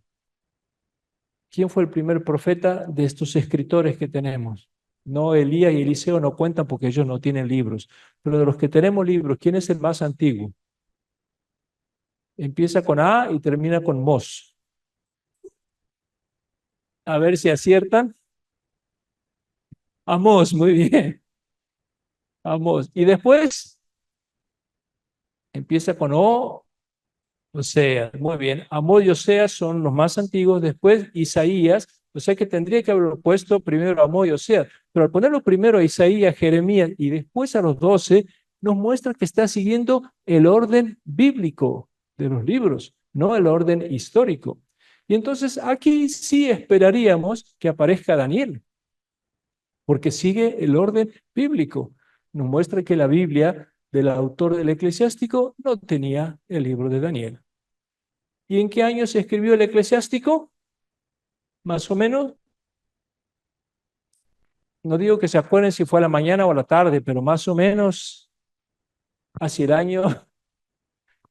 ¿Quién fue el primer profeta de estos escritores que tenemos? No, Elías y Eliseo no cuentan porque ellos no tienen libros, pero de los que tenemos libros, ¿quién es el más antiguo? Empieza con A y termina con Mos. A ver si aciertan. Amós, muy bien. Amós. Y después empieza con Oseas, muy bien. Amós y Oseas son los más antiguos, después Isaías, o sea que tendría que haberlo puesto primero a Amós y Oseas, pero al ponerlo primero a Isaías, Jeremías y después a los 12, nos muestra que está siguiendo el orden bíblico de los libros, no el orden histórico. Y entonces aquí sí esperaríamos que aparezca Daniel, porque sigue el orden bíblico. Nos muestra que la Biblia del autor del Eclesiástico no tenía el libro de Daniel. ¿Y en qué año se escribió el Eclesiástico? Más o menos, no digo que se acuerden si fue a la mañana o a la tarde, pero más o menos hacia el año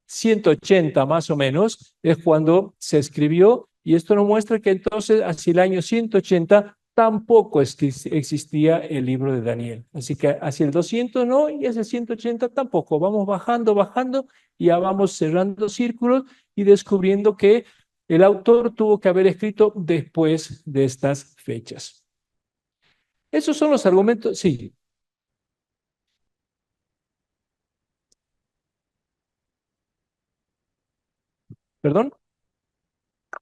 180 más o menos es cuando se escribió, y esto nos muestra que entonces hacia el año 180 tampoco existía el libro de Daniel. Así que hacia el 200 no, y hacia el 180 tampoco. Vamos bajando, bajando, y ya vamos cerrando círculos y descubriendo que el autor tuvo que haber escrito después de estas fechas. Esos son los argumentos, sí, perdón.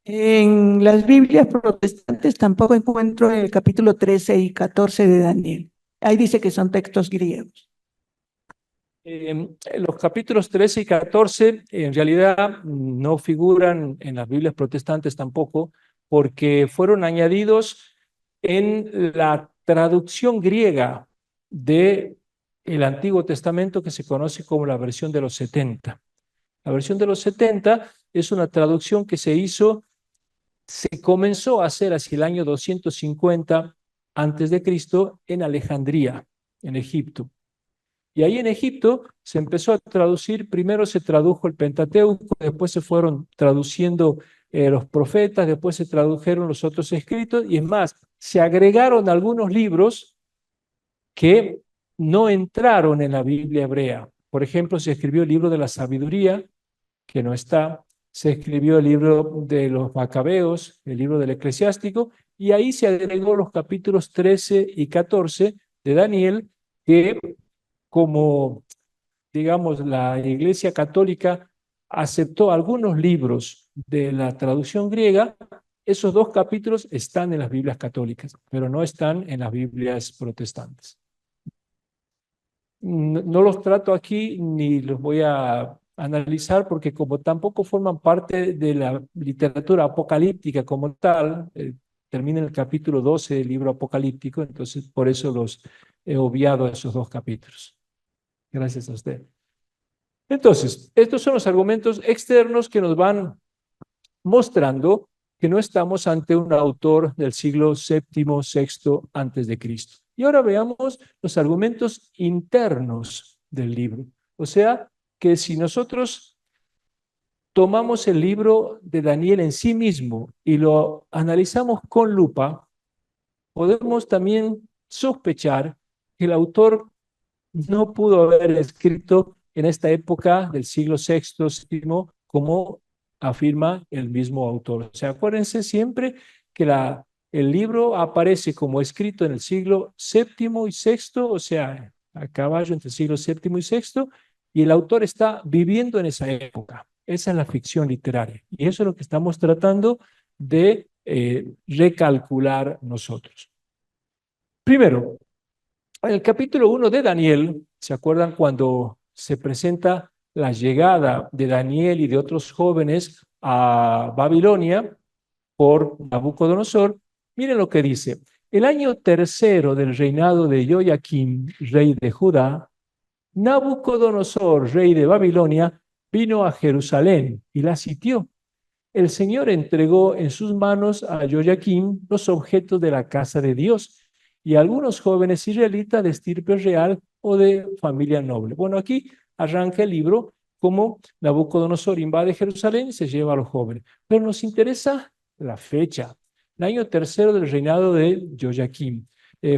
En las Biblias protestantes tampoco encuentro el capítulo 13 y 14 de Daniel. Ahí dice que son textos griegos. Los capítulos 13 y 14 en realidad no figuran en las Biblias protestantes tampoco, porque fueron añadidos en la traducción griega del Antiguo Testamento que se conoce como la versión de los 70. La versión de los 70 es una traducción que se comenzó a hacer hacia el año 250 antes de Cristo en Alejandría, en Egipto. Y ahí en Egipto se empezó a traducir, primero se tradujo el Pentateuco, después se fueron traduciendo los profetas, después se tradujeron los otros escritos, y es más, se agregaron algunos libros que no entraron en la Biblia hebrea. Por ejemplo, se escribió el libro de la sabiduría, que no está, se escribió el libro de los Macabeos, el libro del Eclesiástico, y ahí se agregó los capítulos 13 y 14 de Daniel, que como, digamos, la Iglesia Católica aceptó algunos libros de la traducción griega, esos dos capítulos están en las Biblias católicas, pero no están en las Biblias protestantes. No los trato aquí ni los voy a analizar porque como tampoco forman parte de la literatura apocalíptica como tal, termina en el capítulo 12 del libro apocalíptico, entonces por eso los he obviado esos dos capítulos. Gracias a usted. Entonces, estos son los argumentos externos que nos van mostrando que no estamos ante un autor del siglo VII, VI antes de Cristo. Y ahora veamos los argumentos internos del libro, o sea, que si nosotros tomamos el libro de Daniel en sí mismo y lo analizamos con lupa, podemos también sospechar que el autor no pudo haber escrito en esta época del siglo sexto, séptimo, como afirma el mismo autor. O sea, acuérdense siempre que el libro aparece como escrito en el siglo séptimo y sexto, o sea, a caballo entre el siglo séptimo y sexto, y el autor está viviendo en esa época. Esa es la ficción literaria. Y eso es lo que estamos tratando de recalcular nosotros. Primero, en el capítulo 1 de Daniel, ¿se acuerdan cuando se presenta la llegada de Daniel y de otros jóvenes a Babilonia por Nabucodonosor? Miren lo que dice. El año tercero del reinado de Joaquín, rey de Judá, Nabucodonosor, rey de Babilonia, vino a Jerusalén y la sitió. El Señor entregó en sus manos a Joaquín los objetos de la casa de Dios y a algunos jóvenes israelitas de estirpe real o de familia noble. Bueno, aquí arranca el libro como Nabucodonosor invade Jerusalén y se lleva a los jóvenes. Pero nos interesa la fecha, el año tercero del reinado de Joaquín.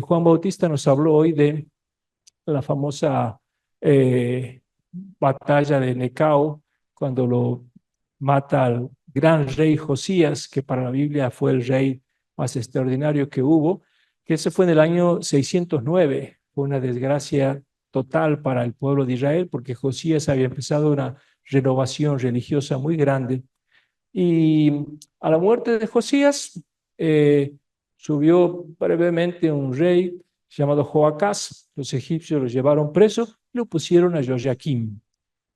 Juan Bautista nos habló hoy de la famosa batalla de Necao, cuando lo mata al gran rey Josías, que para la Biblia fue el rey más extraordinario que hubo, que ese fue en el año 609. Fue una desgracia total para el pueblo de Israel, porque Josías había empezado una renovación religiosa muy grande. Y a la muerte de Josías, subió brevemente un rey llamado Joacás. Los egipcios lo llevaron preso y lo pusieron a Joaquín.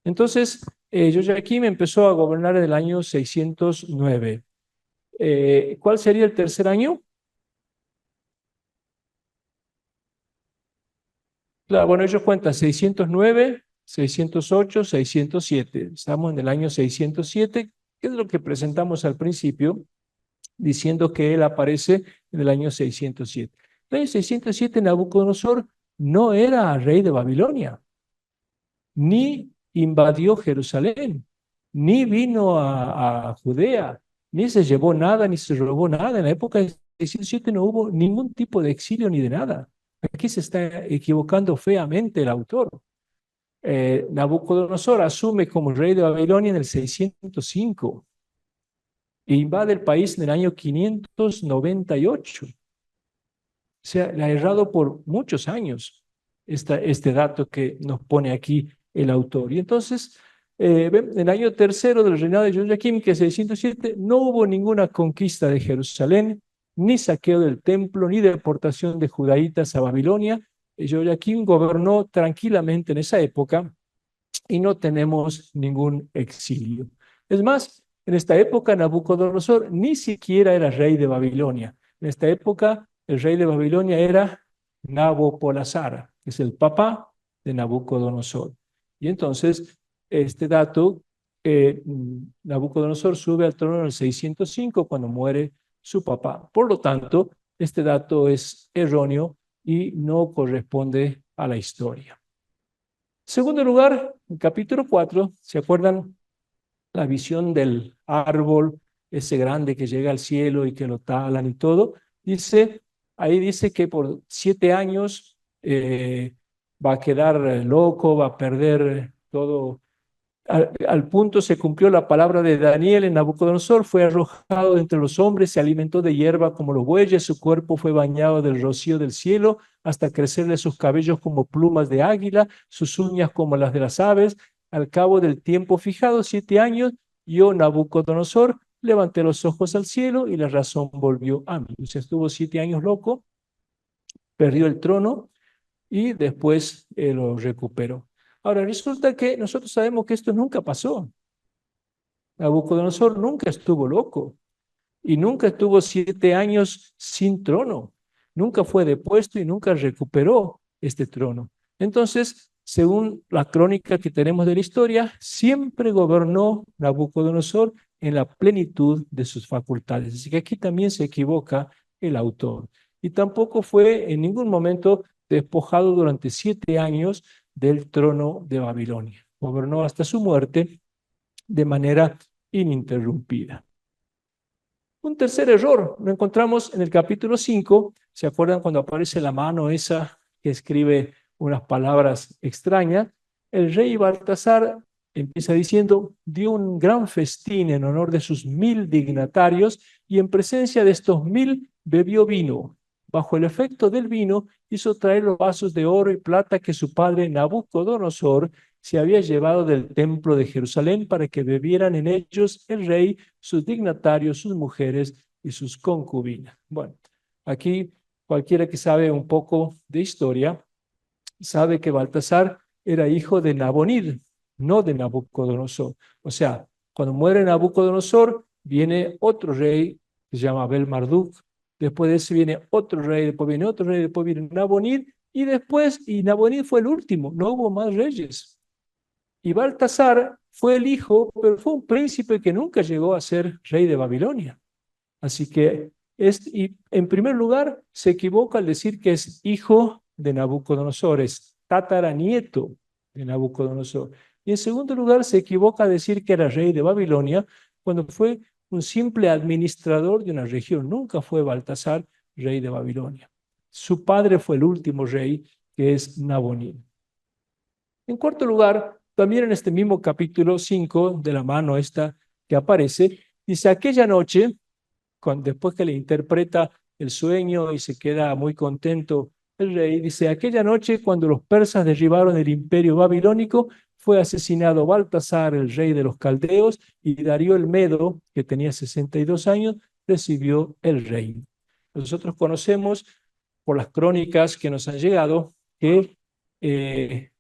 Entonces, Joaquín empezó a gobernar en el año 609. ¿Cuál sería el tercer año? Claro, bueno, ellos cuentan 609, 608, 607. Estamos en el año 607, que es lo que presentamos al principio, diciendo que él aparece en el año 607. En el año 607 Nabucodonosor no era rey de Babilonia, ni invadió Jerusalén, ni vino a Judea, ni se llevó nada, ni se robó nada. En la época de 607 no hubo ningún tipo de exilio ni de nada. Aquí se está equivocando feamente el autor. Nabucodonosor asume como rey de Babilonia en el 605 e invade el país en el año 598. O sea, le ha errado por muchos años este dato que nos pone aquí el autor. Y entonces, en el año tercero del reinado de Joaquín, que es 607, no hubo ninguna conquista de Jerusalén, ni saqueo del templo, ni deportación de judaítas a Babilonia. Joaquín gobernó tranquilamente en esa época y no tenemos ningún exilio. Es más, en esta época Nabucodonosor ni siquiera era rey de Babilonia. En esta época el rey de Babilonia era Nabopolassar, que es el papá de Nabucodonosor. Y entonces, este dato, Nabucodonosor sube al trono en el 605 cuando muere su papá. Por lo tanto, este dato es erróneo y no corresponde a la historia. Segundo lugar, en capítulo 4, ¿se acuerdan la visión del árbol, ese grande que llega al cielo y que lo talan y todo? Ahí dice que por 7 años va a quedar loco, va a perder todo. Al punto se cumplió la palabra de Daniel en Nabucodonosor, fue arrojado entre los hombres, se alimentó de hierba como los bueyes, su cuerpo fue bañado del rocío del cielo, hasta crecerle sus cabellos como plumas de águila, sus uñas como las de las aves. Al cabo del tiempo fijado, 7 años, yo, Nabucodonosor, levanté los ojos al cielo y la razón volvió a mí. O sea, estuvo 7 años loco, perdió el trono y después lo recuperó. Ahora, resulta que nosotros sabemos que esto nunca pasó. Nabucodonosor nunca estuvo loco y nunca estuvo 7 años sin trono. Nunca fue depuesto y nunca recuperó este trono. Entonces, según la crónica que tenemos de la historia, siempre gobernó Nabucodonosor en la plenitud de sus facultades. Así que aquí también se equivoca el autor. Y tampoco fue en ningún momento despojado durante 7 años del trono de Babilonia. gobernó hasta su muerte de manera ininterrumpida. Un tercer error lo encontramos en el capítulo 5. ¿Se acuerdan cuando aparece la mano esa que escribe unas palabras extrañas? El rey Baltasar empieza diciendo, dio un gran festín en honor de sus 1000 dignatarios y en presencia de estos 1000 bebió vino. Bajo el efecto del vino hizo traer los vasos de oro y plata que su padre Nabucodonosor se había llevado del templo de Jerusalén para que bebieran en ellos el rey, sus dignatarios, sus mujeres y sus concubinas. Bueno, aquí cualquiera que sabe un poco de historia sabe que Baltasar era hijo de Nabonid, no de Nabucodonosor. O sea, cuando muere Nabucodonosor, viene otro rey que se llama Abel-Marduk. Después de ese viene otro rey, después viene otro rey, después viene Nabonid, y Nabonid fue el último, no hubo más reyes. Y Baltasar fue el hijo, pero fue un príncipe que nunca llegó a ser rey de Babilonia. Así que, y en primer lugar, se equivoca al decir que es hijo de Nabucodonosor, es tataranieto de Nabucodonosor. Y en segundo lugar, se equivoca al decir que era rey de Babilonia cuando fue un simple administrador de una región. Nunca fue Baltasar rey de Babilonia. Su padre fue el último rey, que es Nabonid. En cuarto lugar, también en este mismo capítulo 5, de la mano esta que aparece, dice, aquella noche, después que le interpreta el sueño y se queda muy contento el rey, dice, aquella noche cuando los persas derribaron el imperio babilónico, fue asesinado Baltasar, el rey de los caldeos, y Darío el Medo, que tenía 62 años, recibió el reino. Nosotros conocemos por las crónicas que nos han llegado que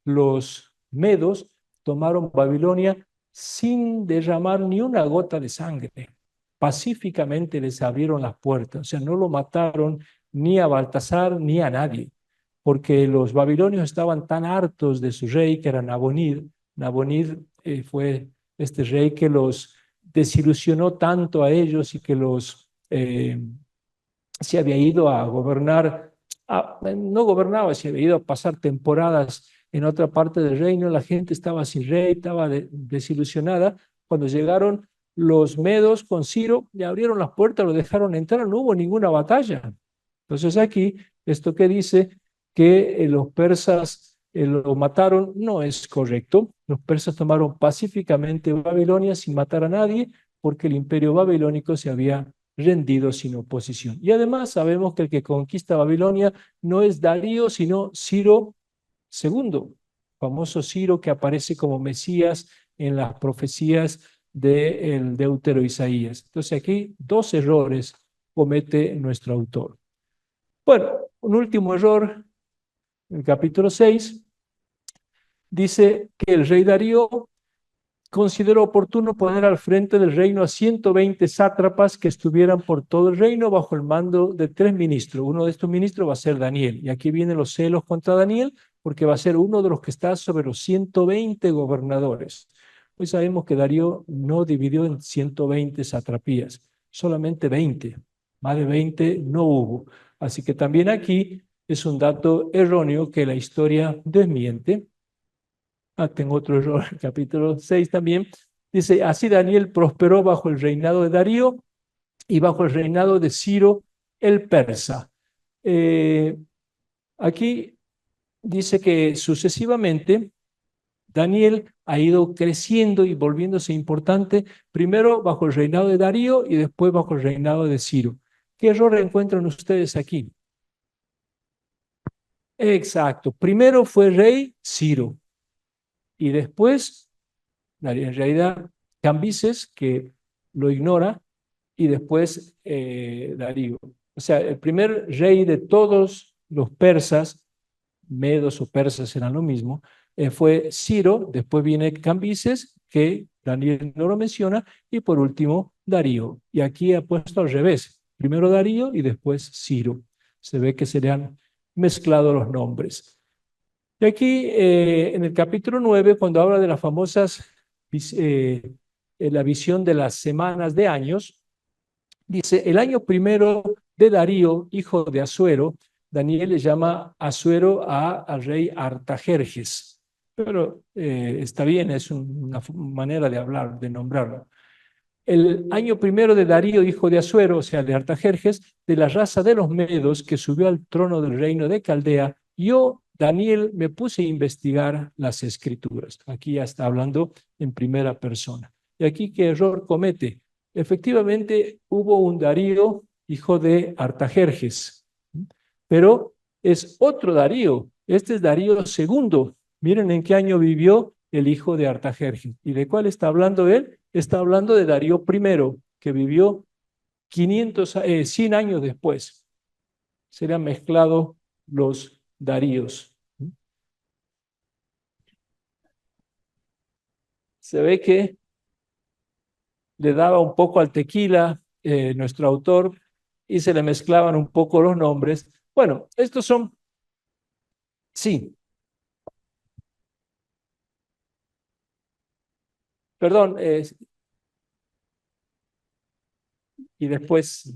los medos tomaron Babilonia sin derramar ni una gota de sangre. Pacíficamente les abrieron las puertas, o sea, no lo mataron ni a Baltasar ni a nadie, porque los babilonios estaban tan hartos de su rey, que era Nabonid. Nabonid fue este rey que los desilusionó tanto a ellos y que se había ido a gobernar, no gobernaba, se había ido a pasar temporadas en otra parte del reino. La gente estaba sin rey, estaba desilusionada. Cuando llegaron los medos con Ciro, le abrieron las puertas, lo dejaron entrar, no hubo ninguna batalla. Entonces aquí, esto que dice que los persas lo mataron, no es correcto. Los persas tomaron pacíficamente Babilonia sin matar a nadie, porque el imperio babilónico se había rendido sin oposición. Y además sabemos que el que conquista Babilonia no es Darío, sino Ciro II, famoso Ciro que aparece como Mesías en las profecías del Deutero Isaías. Entonces aquí dos errores comete nuestro autor. Bueno, un último error, en el capítulo 6, dice que el rey Darío consideró oportuno poner al frente del reino a 120 sátrapas que estuvieran por todo el reino bajo el mando de 3 ministros. Uno de estos ministros va a ser Daniel. Y aquí vienen los celos contra Daniel, porque va a ser uno de los que está sobre los 120 gobernadores. Hoy sabemos que Darío no dividió en 120 satrapías, solamente 20. Más de 20 no hubo. Así que también aquí es un dato erróneo que la historia desmiente. Tengo otro error, capítulo 6 también. Dice, así Daniel prosperó bajo el reinado de Darío y bajo el reinado de Ciro el persa. Aquí dice que sucesivamente Daniel ha ido creciendo y volviéndose importante, primero bajo el reinado de Darío y después bajo el reinado de Ciro. ¿Qué error encuentran ustedes aquí? Exacto, primero fue rey Ciro y después en realidad Cambises, que lo ignora, y después Darío. O sea, el primer rey de todos los persas, medos o persas eran lo mismo, fue Ciro, después viene Cambises, que Daniel no lo menciona, y por último Darío. Y aquí ha puesto al revés, primero Darío y después Ciro. Se ve que se le han mezclado los nombres. Y aquí en el capítulo 9, cuando habla de las famosas la visión de las semanas de años, dice, el año primero de Darío, hijo de Asuero, Daniel le llama Asuero al rey Artajerjes. pero está bien, es una manera de hablar, de nombrarlo. El año primero de Darío, hijo de Asuero, o sea, de Artajerjes, de la raza de los Medos, que subió al trono del reino de Caldea, yo, Daniel, me puse a investigar las escrituras. Aquí ya está hablando en primera persona. Y aquí, ¿qué error comete? Efectivamente, hubo un Darío, hijo de Artajerjes, pero es otro Darío. Este es Darío segundo. Miren en qué año vivió el hijo de Artajerjes. ¿Y de cuál está hablando él? Está hablando de Darío primero, que vivió 100 años después. Se han mezclado los Daríos. Se ve que le daba un poco al tequila nuestro autor y se le mezclaban un poco los nombres. Bueno, estos son, sí, perdón, y después,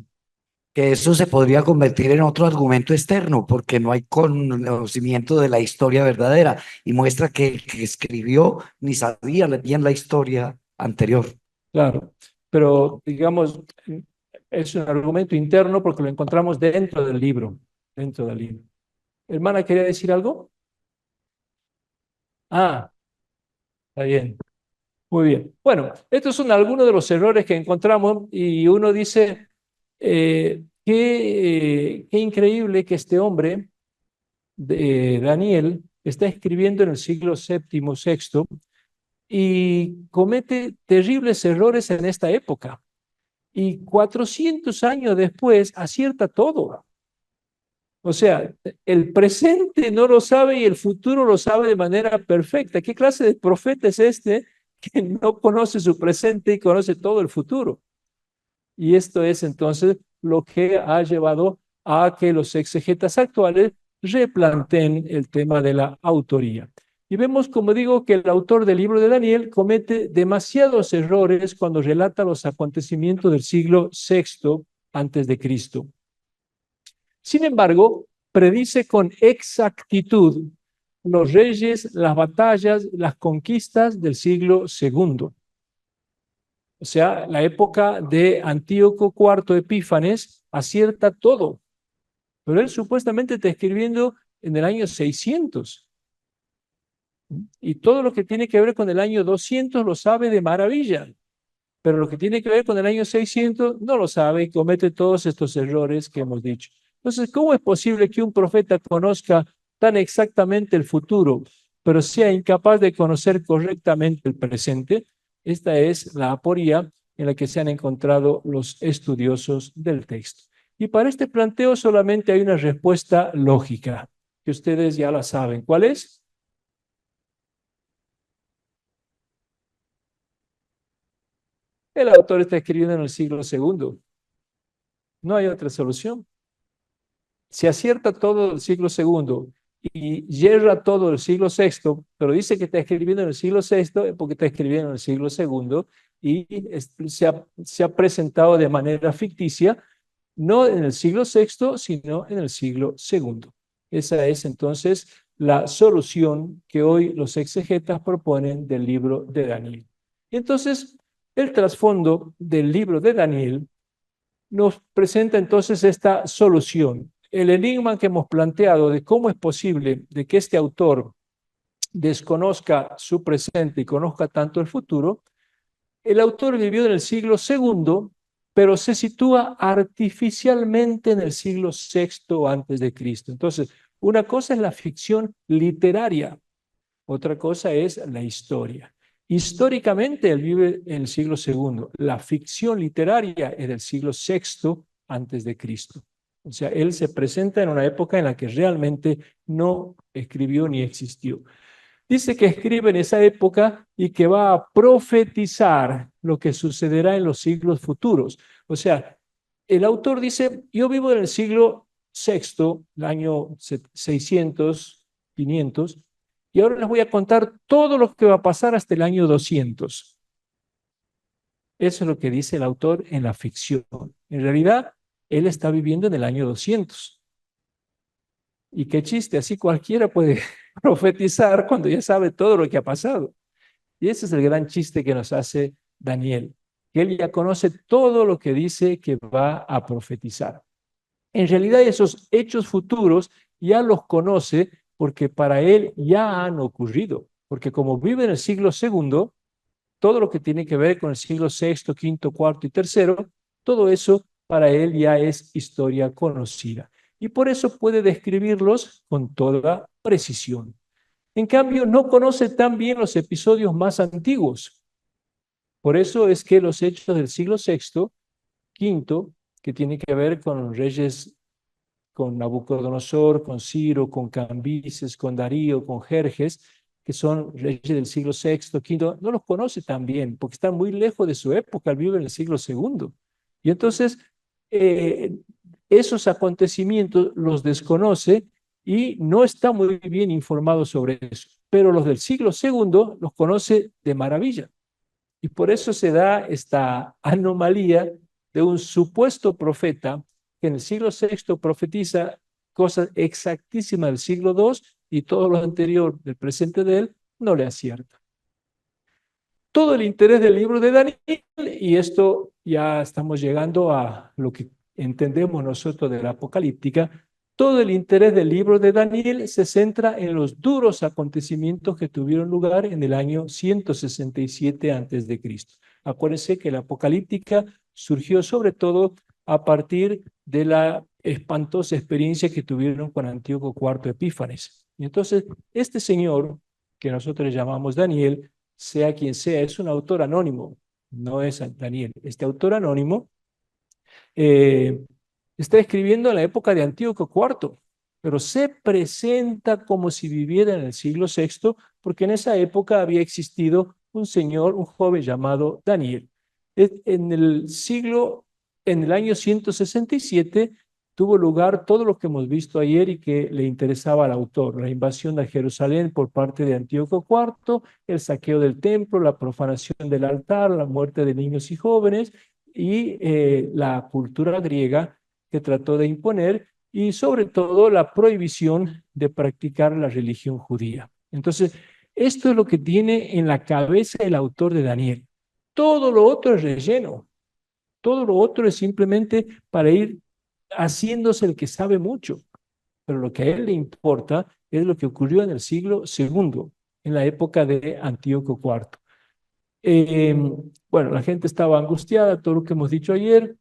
Que eso se podría convertir en otro argumento externo, porque no hay conocimiento de la historia verdadera y muestra que el que escribió ni sabía bien la historia anterior. claro, pero digamos, es un argumento interno porque lo encontramos dentro del libro, dentro del libro. Hermana, ¿quería decir algo? Ah, está bien. Muy bien. Bueno, estos son algunos de los errores que encontramos y uno dice, qué increíble que este hombre, Daniel, está escribiendo en el siglo séptimo, sexto, y comete terribles errores en esta época. Y 400 años después acierta todo. O sea, el presente no lo sabe y el futuro lo sabe de manera perfecta. ¿Qué clase de profeta es este que no conoce su presente y conoce todo el futuro? Y esto es entonces lo que ha llevado a que los exegetas actuales replanteen el tema de la autoría. Y vemos, como digo, que el autor del libro de Daniel comete demasiados errores cuando relata los acontecimientos del siglo VI antes de Cristo. Sin embargo, predice con exactitud los reyes, las batallas, las conquistas del siglo II. O sea, la época de Antíoco IV Epífanes acierta todo, pero él supuestamente está escribiendo en el año 600 y todo lo que tiene que ver con el año 200 lo sabe de maravilla, pero lo que tiene que ver con el año 600 no lo sabe y comete todos estos errores que hemos dicho. Entonces, ¿cómo es posible que un profeta conozca tan exactamente el futuro, pero sea incapaz de conocer correctamente el presente? Esta es la aporía en la que se han encontrado los estudiosos del texto. Y para este planteo solamente hay una respuesta lógica, que ustedes ya la saben. ¿Cuál es? El autor está escribiendo en el siglo II. No hay otra solución. Si acierta todo el siglo II y yerra todo el siglo VI, pero dice que está escribiendo en el siglo VI, es porque está escribiendo en el siglo II y se ha presentado de manera ficticia, no en el siglo VI, sino en el siglo II. Esa es entonces la solución que hoy los exegetas proponen del libro de Daniel. Y entonces, el trasfondo del libro de Daniel nos presenta entonces esta solución. El enigma que hemos planteado de cómo es posible de que este autor desconozca su presente y conozca tanto el futuro, el autor vivió en el siglo II, pero se sitúa artificialmente en el siglo VI antes de Cristo. Entonces, una cosa es la ficción literaria, otra cosa es la historia. Históricamente él vive en el siglo II. La ficción literaria es del siglo VI antes de Cristo. O sea, él se presenta en una época en la que realmente no escribió ni existió. Dice que escribe en esa época y que va a profetizar lo que sucederá en los siglos futuros. O sea, el autor dice, yo vivo en el siglo VI, el año 600, 500, y ahora les voy a contar todo lo que va a pasar hasta el año 200. Eso es lo que dice el autor en la ficción. En realidad, él está viviendo en el año 200. Y qué chiste, así cualquiera puede profetizar cuando ya sabe todo lo que ha pasado? Y ese es el gran chiste que nos hace Daniel, que él ya conoce todo lo que dice que va a profetizar. En realidad esos hechos futuros ya los conoce porque para él ya han ocurrido, porque como vive en el siglo segundo, todo lo que tiene que ver con el siglo sexto, quinto, cuarto y tercero, todo eso para él ya es historia conocida. Y por eso puede describirlos con toda precisión. En cambio, no conoce tan bien los episodios más antiguos. Por eso es que los hechos del siglo sexto, quinto, que tiene que ver con los reyes, con Nabucodonosor, con Ciro, con Cambises, con Darío, con Jerjes, que son reyes del siglo sexto, quinto, no los conoce tan bien, porque están muy lejos de su época, él vive en el siglo segundo. Y entonces, eh, esos acontecimientos los desconoce y no está muy bien informado sobre eso. Pero los del siglo segundo los conoce de maravilla. Y por eso se da esta anomalía de un supuesto profeta que en el siglo sexto profetiza cosas exactísimas del siglo II y todo lo anterior del presente de él no le acierta. Todo el interés del libro de Daniel, y esto ya estamos llegando a lo que entendemos nosotros de la apocalíptica, todo el interés del libro de Daniel se centra en los duros acontecimientos que tuvieron lugar en el año 167 a.C. Acuérdense que la apocalíptica surgió sobre todo a partir de la espantosa experiencia que tuvieron con Antíoco IV Epífanes. Y entonces, este señor, que nosotros le llamamos Daniel, sea quien sea, es un autor anónimo, no es Daniel. Este autor anónimo eh, está escribiendo en la época de Antíoco IV, pero se presenta como si viviera en el siglo sexto, porque en esa época había existido un señor, un joven llamado Daniel. En en el año 167 tuvo lugar todo lo que hemos visto ayer y que le interesaba al autor: la invasión de Jerusalén por parte de Antíoco IV, el saqueo del templo, la profanación del altar, la muerte de niños y jóvenes, y la cultura griega que trató de imponer, y sobre todo la prohibición de practicar la religión judía. Entonces, esto es lo que tiene en la cabeza el autor de Daniel. Todo lo otro es relleno, todo lo otro es simplemente para ir haciéndose el que sabe mucho, pero lo que a él le importa es lo que ocurrió en el siglo segundo, en la época de Antíoco IV. Eh, bueno, la gente estaba angustiada, todo lo que hemos dicho ayer,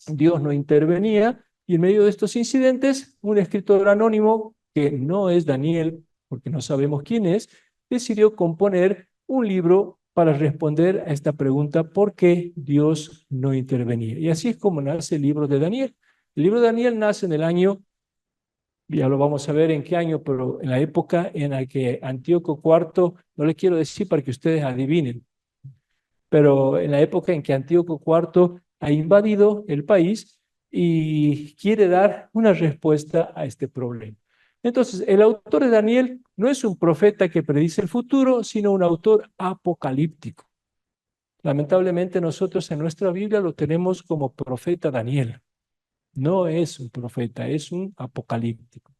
Dios no intervenía, y en medio de estos incidentes, un escritor anónimo, que no es Daniel, porque no sabemos quién es, decidió componer un libro para responder a esta pregunta: ¿por qué Dios no intervenía? Y así es como nace el libro de Daniel. El libro de Daniel nace en el año, ya lo vamos a ver en qué año, pero en la época en la que Antíoco IV, no le quiero decir para que ustedes adivinen, pero en la época en que Antíoco IV ha invadido el país y quiere dar una respuesta a este problema. Entonces, el autor de Daniel no es un profeta que predice el futuro, sino un autor apocalíptico. Lamentablemente nosotros en nuestra Biblia lo tenemos como profeta Daniel. No es un profeta, es un apocalíptico.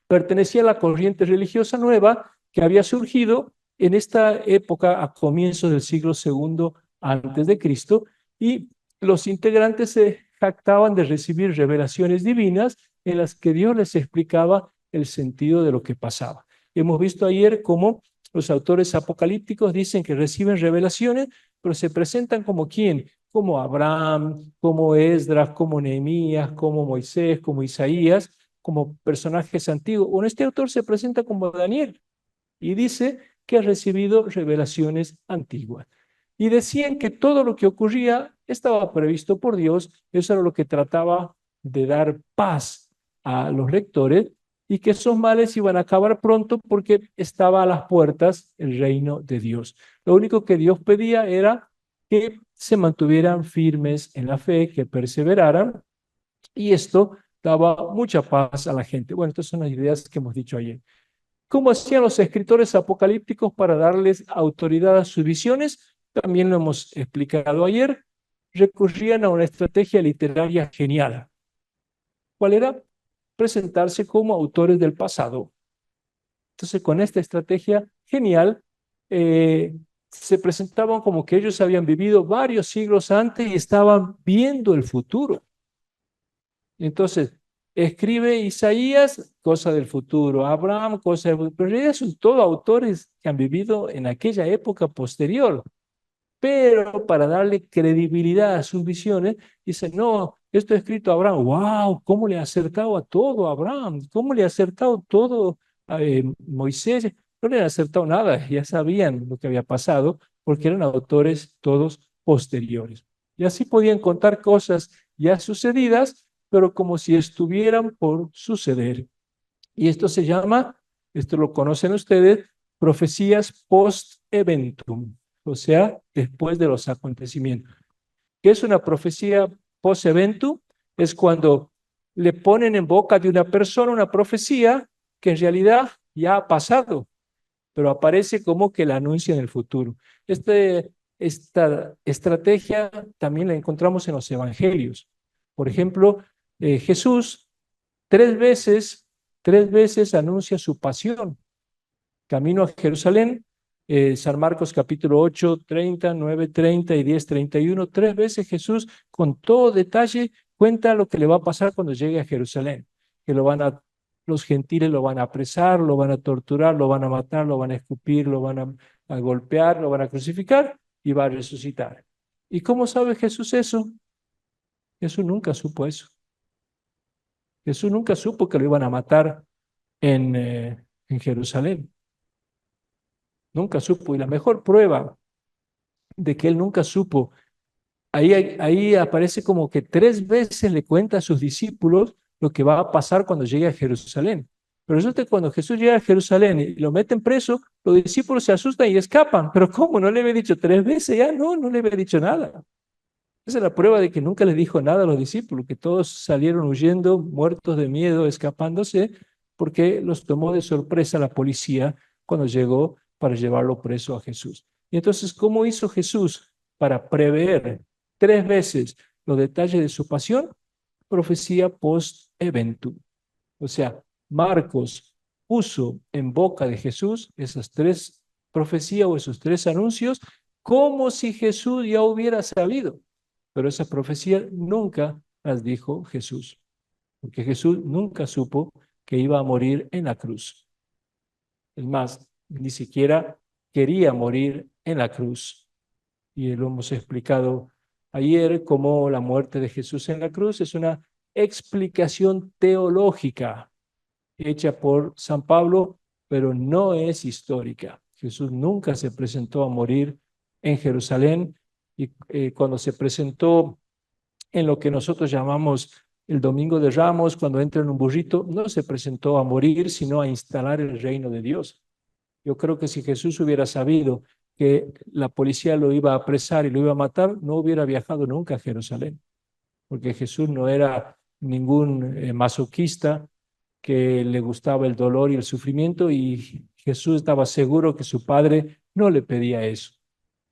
Pertenecía a la corriente religiosa nueva que había surgido en esta época a comienzos del siglo segundo antes de Cristo, y los integrantes se jactaban de recibir revelaciones divinas en las que Dios les explicaba el sentido de lo que pasaba. Hemos visto ayer cómo los autores apocalípticos dicen que reciben revelaciones, pero se presentan como quién, como Abraham, como Esdras, como Nehemías, como Moisés, como Isaías, como personajes antiguos. Bueno, este autor se presenta como Daniel y dice que ha recibido revelaciones antiguas. Y decían que todo lo que ocurría estaba previsto por Dios, eso era lo que trataba de dar paz a los lectores, y que esos males iban a acabar pronto porque estaba a las puertas el reino de Dios. Lo único que Dios pedía era que se mantuvieran firmes en la fe, que perseveraran, y esto daba mucha paz a la gente. Bueno, estas son las ideas que hemos dicho ayer. ¿Cómo hacían los escritores apocalípticos para darles autoridad a sus visiones? También lo hemos explicado ayer. Recurrían a una estrategia literaria genial. ¿Cuál era? Presentarse como autores del pasado. Entonces, con esta estrategia genial, se presentaban como que ellos habían vivido varios siglos antes y estaban viendo el futuro. Entonces, escribe Isaías, cosa del futuro, Abraham, cosa del futuro, pero en realidad son todos autores que han vivido en aquella época posterior. Pero para darle credibilidad a sus visiones, dice, no, esto es escrito a Abraham. ¡Wow! ¿Cómo le ha acertado a todo a Abraham? ¿Cómo le ha acertado todo a Moisés? No le han acertado nada, ya sabían lo que había pasado, porque eran autores todos posteriores. Y así podían contar cosas ya sucedidas, pero como si estuvieran por suceder. Y esto se llama, esto lo conocen ustedes, profecías post-eventum, o sea, después de los acontecimientos. ¿Qué es una profecía post-eventum? Es cuando le ponen en boca de una persona una profecía que en realidad ya ha pasado, pero aparece como que la anuncia en el futuro. Esta estrategia también la encontramos en los evangelios. Por ejemplo, Jesús tres veces anuncia su pasión. Camino a Jerusalén, San Marcos capítulo 8, 30, 9, 30 y 10, 31. Tres veces Jesús con todo detalle cuenta lo que le va a pasar cuando llegue a Jerusalén. Que los gentiles lo van a apresar, lo van a torturar, lo van a matar, lo van a escupir, lo van a golpear, lo van a crucificar y va a resucitar. ¿Y cómo sabe Jesús eso? Jesús nunca supo eso. Jesús nunca supo que lo iban a matar en Jerusalén. Nunca supo. Y la mejor prueba de que él nunca supo, ahí aparece como que tres veces le cuenta a sus discípulos lo que va a pasar cuando llegue a Jerusalén. Pero resulta que cuando Jesús llega a Jerusalén y lo meten preso, los discípulos se asustan y escapan. ¿Pero cómo? ¿No le había dicho tres veces? Ya no le había dicho nada. Esa es la prueba de que nunca les dijo nada a los discípulos, que todos salieron huyendo, muertos de miedo, escapándose, porque los tomó de sorpresa la policía cuando llegó para llevarlo preso a Jesús. Y entonces, ¿cómo hizo Jesús para prever tres veces los detalles de su pasión? Profecía post-eventum. O sea, Marcos puso en boca de Jesús esas tres profecías o esos tres anuncios como si Jesús ya hubiera sabido. Pero esa profecía nunca las dijo Jesús, porque Jesús nunca supo que iba a morir en la cruz. Es más, ni siquiera quería morir en la cruz. Y lo hemos explicado ayer, cómo la muerte de Jesús en la cruz es una explicación teológica hecha por San Pablo, pero no es histórica. Jesús nunca se presentó a morir en Jerusalén y cuando se presentó en lo que nosotros llamamos el Domingo de Ramos, cuando entra en un burrito, no se presentó a morir, sino a instalar el reino de Dios. Yo creo que si Jesús hubiera sabido que la policía lo iba a apresar y lo iba a matar, no hubiera viajado nunca a Jerusalén, porque Jesús no era ningún masoquista que le gustaba el dolor y el sufrimiento, y Jesús estaba seguro que su padre no le pedía eso,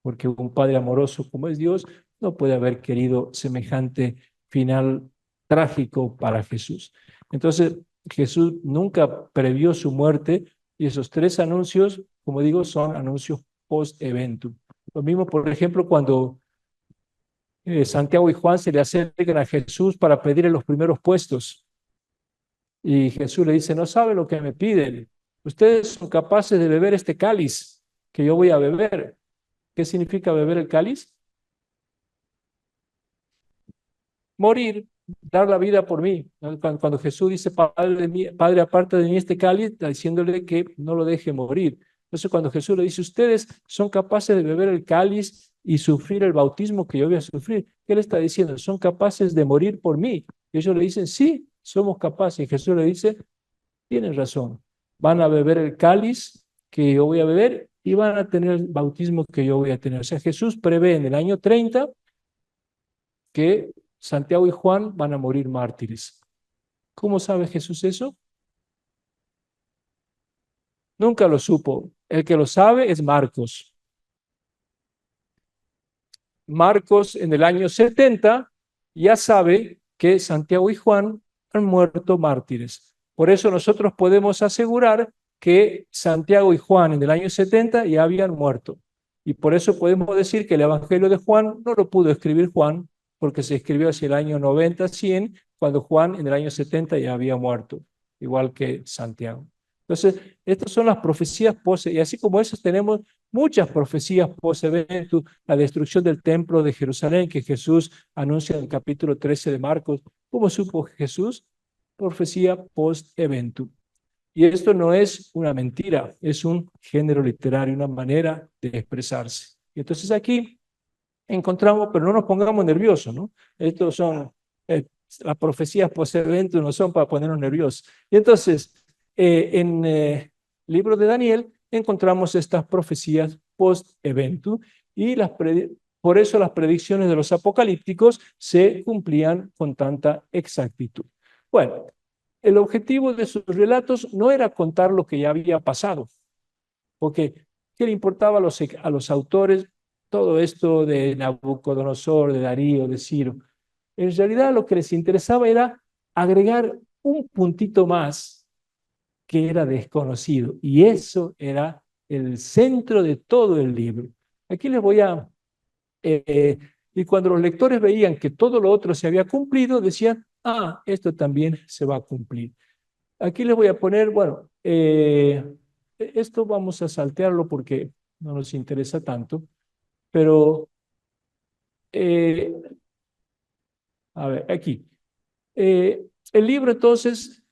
porque un padre amoroso como es Dios no puede haber querido semejante final trágico para Jesús. Entonces, Jesús nunca previó su muerte y esos tres anuncios, como digo, son anuncios post-eventum. Lo mismo, por ejemplo, cuando Santiago y Juan se le acercan a Jesús para pedirle los primeros puestos. Y Jesús le dice, no sabe lo que me piden. Ustedes son capaces de beber este cáliz que yo voy a beber. ¿Qué significa beber el cáliz? Morir, dar la vida por mí. Cuando Jesús dice, Padre, aparte de mí este cáliz, está diciéndole que no lo deje morir. Entonces, cuando Jesús le dice, ustedes son capaces de beber el cáliz y sufrir el bautismo que yo voy a sufrir, ¿qué le está diciendo? Son capaces de morir por mí. Y ellos le dicen, sí, somos capaces. Y Jesús le dice, tienen razón, van a beber el cáliz que yo voy a beber y van a tener el bautismo que yo voy a tener. O sea, Jesús prevé en el año 30 que Santiago y Juan van a morir mártires. ¿Cómo sabe Jesús eso? Nunca lo supo. El que lo sabe es Marcos. Marcos en el año 70 ya sabe que Santiago y Juan han muerto mártires. Por eso nosotros podemos asegurar que Santiago y Juan en el año 70 ya habían muerto. Y por eso podemos decir que el Evangelio de Juan no lo pudo escribir Juan, porque se escribió hacia el año 90, 100, cuando Juan en el año 70 ya había muerto, igual que Santiago. Entonces, estas son las profecías y así como esas tenemos muchas profecías post-eventum, la destrucción del templo de Jerusalén que Jesús anuncia en el capítulo 13 de Marcos. ¿Cómo supo Jesús? Profecía post-eventum. Y esto no es una mentira, es un género literario, una manera de expresarse. Y entonces aquí encontramos, pero no nos pongamos nerviosos, ¿no? Estos son, las profecías post-eventum no son para ponernos nerviosos. Y entonces, en el libro de Daniel encontramos estas profecías post-eventum y por eso las predicciones de los apocalípticos se cumplían con tanta exactitud. Bueno, el objetivo de sus relatos no era contar lo que ya había pasado, porque ¿qué le importaba a los autores todo esto de Nabucodonosor, de Darío, de Ciro? En realidad lo que les interesaba era agregar un puntito más que era desconocido, y eso era el centro de todo el libro. Aquí les voy a... y cuando los lectores veían que todo lo otro se había cumplido, decían, ah, esto también se va a cumplir. Aquí les voy a poner, bueno, esto vamos a saltearlo porque no nos interesa tanto, pero, eh, a ver, aquí. El libro entonces,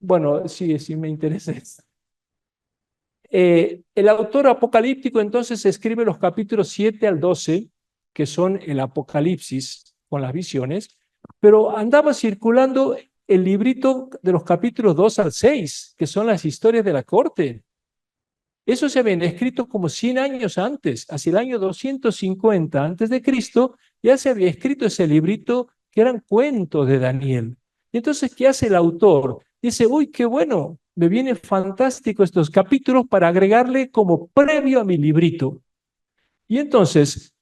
bueno, sí me interesa. El autor apocalíptico entonces escribe los capítulos 7 al 12, que son el Apocalipsis con las visiones, pero andaba circulando el librito de los capítulos 2 al 6, que son las historias de la corte. Eso se habían escrito como 100 años antes, hacia el año 250 antes de Cristo, ya se había escrito ese librito que eran cuentos de Daniel. Y entonces, ¿qué hace el autor? Dice, uy, qué bueno, me viene fantástico estos capítulos para agregarle como previo a mi librito. Y entonces,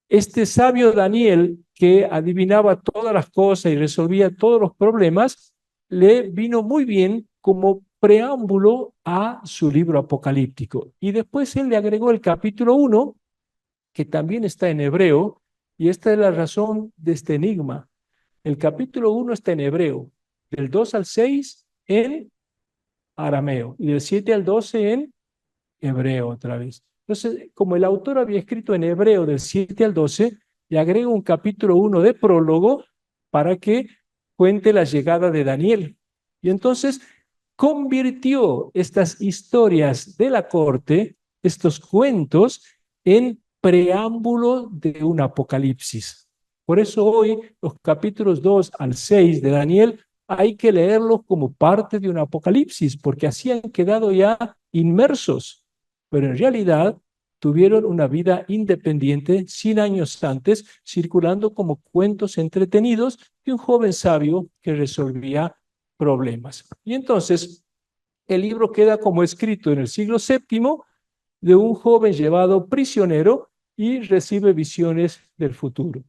este sabio Daniel, que adivinaba todas las cosas y resolvía todos los problemas, le vino muy bien como preámbulo a su libro apocalíptico. Y después él le agregó el capítulo 1, que también está en hebreo, y esta es la razón de este enigma. El capítulo 1 está en hebreo, del 2 al 6 en arameo, y del 7 al 12 en hebreo otra vez. Entonces, como el autor había escrito en hebreo del 7 al 12, le agrega un capítulo 1 de prólogo para que cuente la llegada de Daniel. Y entonces convirtió estas historias de la corte, estos cuentos, en preámbulo de un apocalipsis. Por eso hoy los capítulos 2 al 6 de Daniel hay que leerlos como parte de un apocalipsis, porque así han quedado ya inmersos, pero en realidad tuvieron una vida independiente 100 años antes, circulando como cuentos entretenidos de un joven sabio que resolvía problemas. Y entonces el libro queda como escrito en el siglo VII de un joven llevado prisionero y recibe visiones del futuro.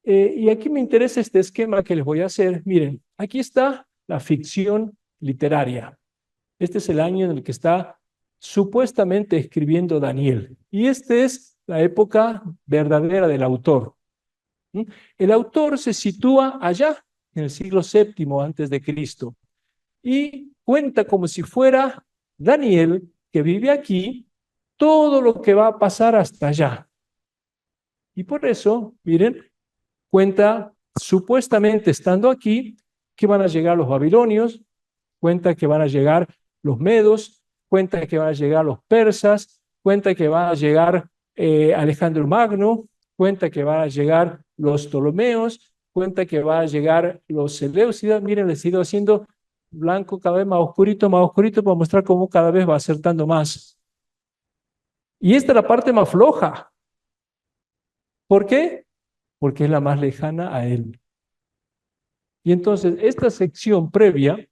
Y aquí me interesa este esquema que les voy a hacer. Miren, aquí está la ficción literaria. Este es el año en el que está supuestamente escribiendo Daniel. Y esta es la época verdadera del autor. El autor se sitúa allá, en el siglo VII antes de Cristo, y cuenta como si fuera Daniel, que vive aquí, todo lo que va a pasar hasta allá. Y por eso, miren, cuenta supuestamente estando aquí que van a llegar los babilonios, cuenta que van a llegar los medos, cuenta que van a llegar los persas, cuenta que van a llegar Alejandro Magno, cuenta que van a llegar los Ptolomeos, cuenta que van a llegar los Seleucidas. Miren, les sigo haciendo blanco cada vez más oscurito para mostrar cómo cada vez va acertando más. Y esta es la parte más floja. ¿Por qué? Porque es la más lejana a él. Y entonces esta sección previa,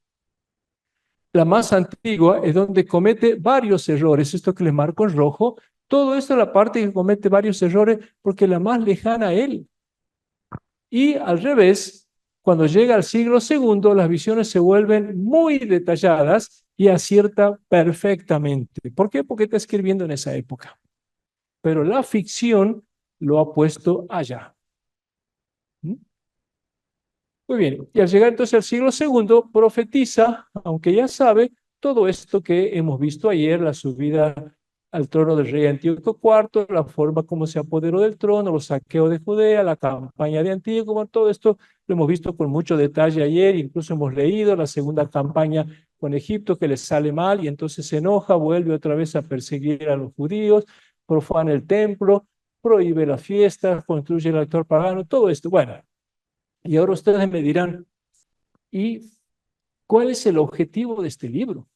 la más antigua, es donde comete varios errores. Esto que le marco en rojo, todo esto es la parte que comete varios errores porque es la más lejana a él. Y al revés, cuando llega al siglo II, las visiones se vuelven muy detalladas y acierta perfectamente. ¿Por qué? Porque está escribiendo en esa época. Pero la ficción lo ha puesto allá. ¿Mm? Muy bien, y al llegar entonces al siglo segundo, profetiza, aunque ya sabe, todo esto que hemos visto ayer, la subida al trono del rey Antíoco IV, la forma como se apoderó del trono, los saqueos de Judea, la campaña de Antíoco, todo esto lo hemos visto con mucho detalle ayer, incluso hemos leído la segunda campaña con Egipto que les sale mal y entonces se enoja, vuelve otra vez a perseguir a los judíos, profana el templo, prohíbe las fiestas, construye el altar pagano, todo esto. Bueno, y ahora ustedes me dirán, ¿y cuál es el objetivo de este libro?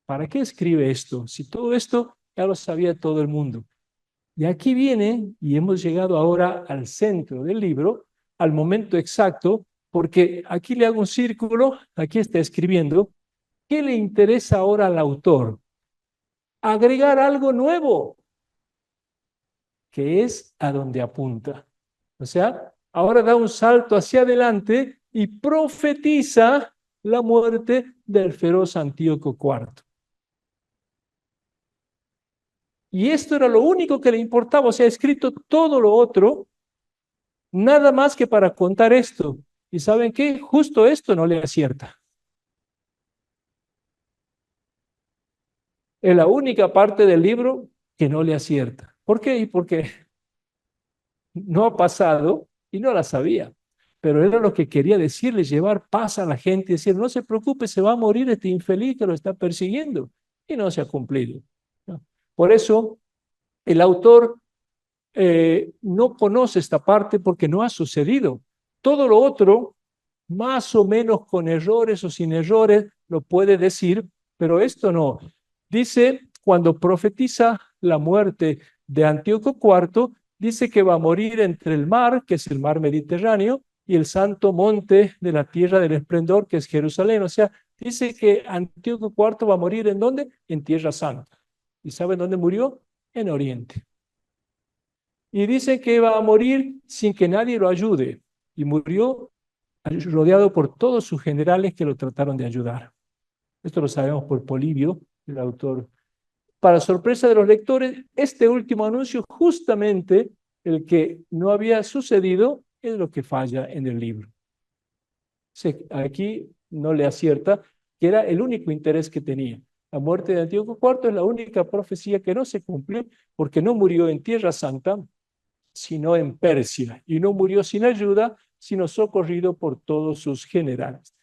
¿Para qué escribe esto? Si todo esto ya lo sabía todo el mundo. Y aquí viene, y hemos llegado ahora al centro del libro, al momento exacto, porque aquí le hago un círculo, aquí está escribiendo, ¿qué le interesa ahora al autor? Agregar algo nuevo, que es a donde apunta. O sea, ahora da un salto hacia adelante y profetiza la muerte del feroz Antíoco IV. Y esto era lo único que le importaba, o sea, ha escrito todo lo otro, nada más que para contar esto. ¿Y saben qué? Justo esto no le acierta. Es la única parte del libro que no le acierta. ¿Por qué? Y porque no ha pasado y no la sabía. Pero era lo que quería decirle, llevar paz a la gente, decir, no se preocupe, se va a morir este infeliz que lo está persiguiendo. Y no se ha cumplido, ¿no? Por eso, el autor no conoce esta parte porque no ha sucedido. Todo lo otro, más o menos con errores o sin errores, lo puede decir, pero esto no. Dice, cuando profetiza la muerte de Antíoco IV, dice que va a morir entre el mar, que es el mar Mediterráneo, y el santo monte de la tierra del esplendor, que es Jerusalén. O sea, dice que Antíoco IV va a morir ¿en dónde? En Tierra Santa. ¿Y saben dónde murió? En Oriente. Y dice que va a morir sin que nadie lo ayude. Y murió rodeado por todos sus generales que lo trataron de ayudar. Esto lo sabemos por Polibio, el autor. Para sorpresa de los lectores, este último anuncio, justamente el que no había sucedido, es lo que falla en el libro. Aquí no le acierta, que era el único interés que tenía. La muerte de Antíoco IV es la única profecía que no se cumplió porque no murió en Tierra Santa, sino en Persia, y no murió sin ayuda, sino socorrido por todos sus generales.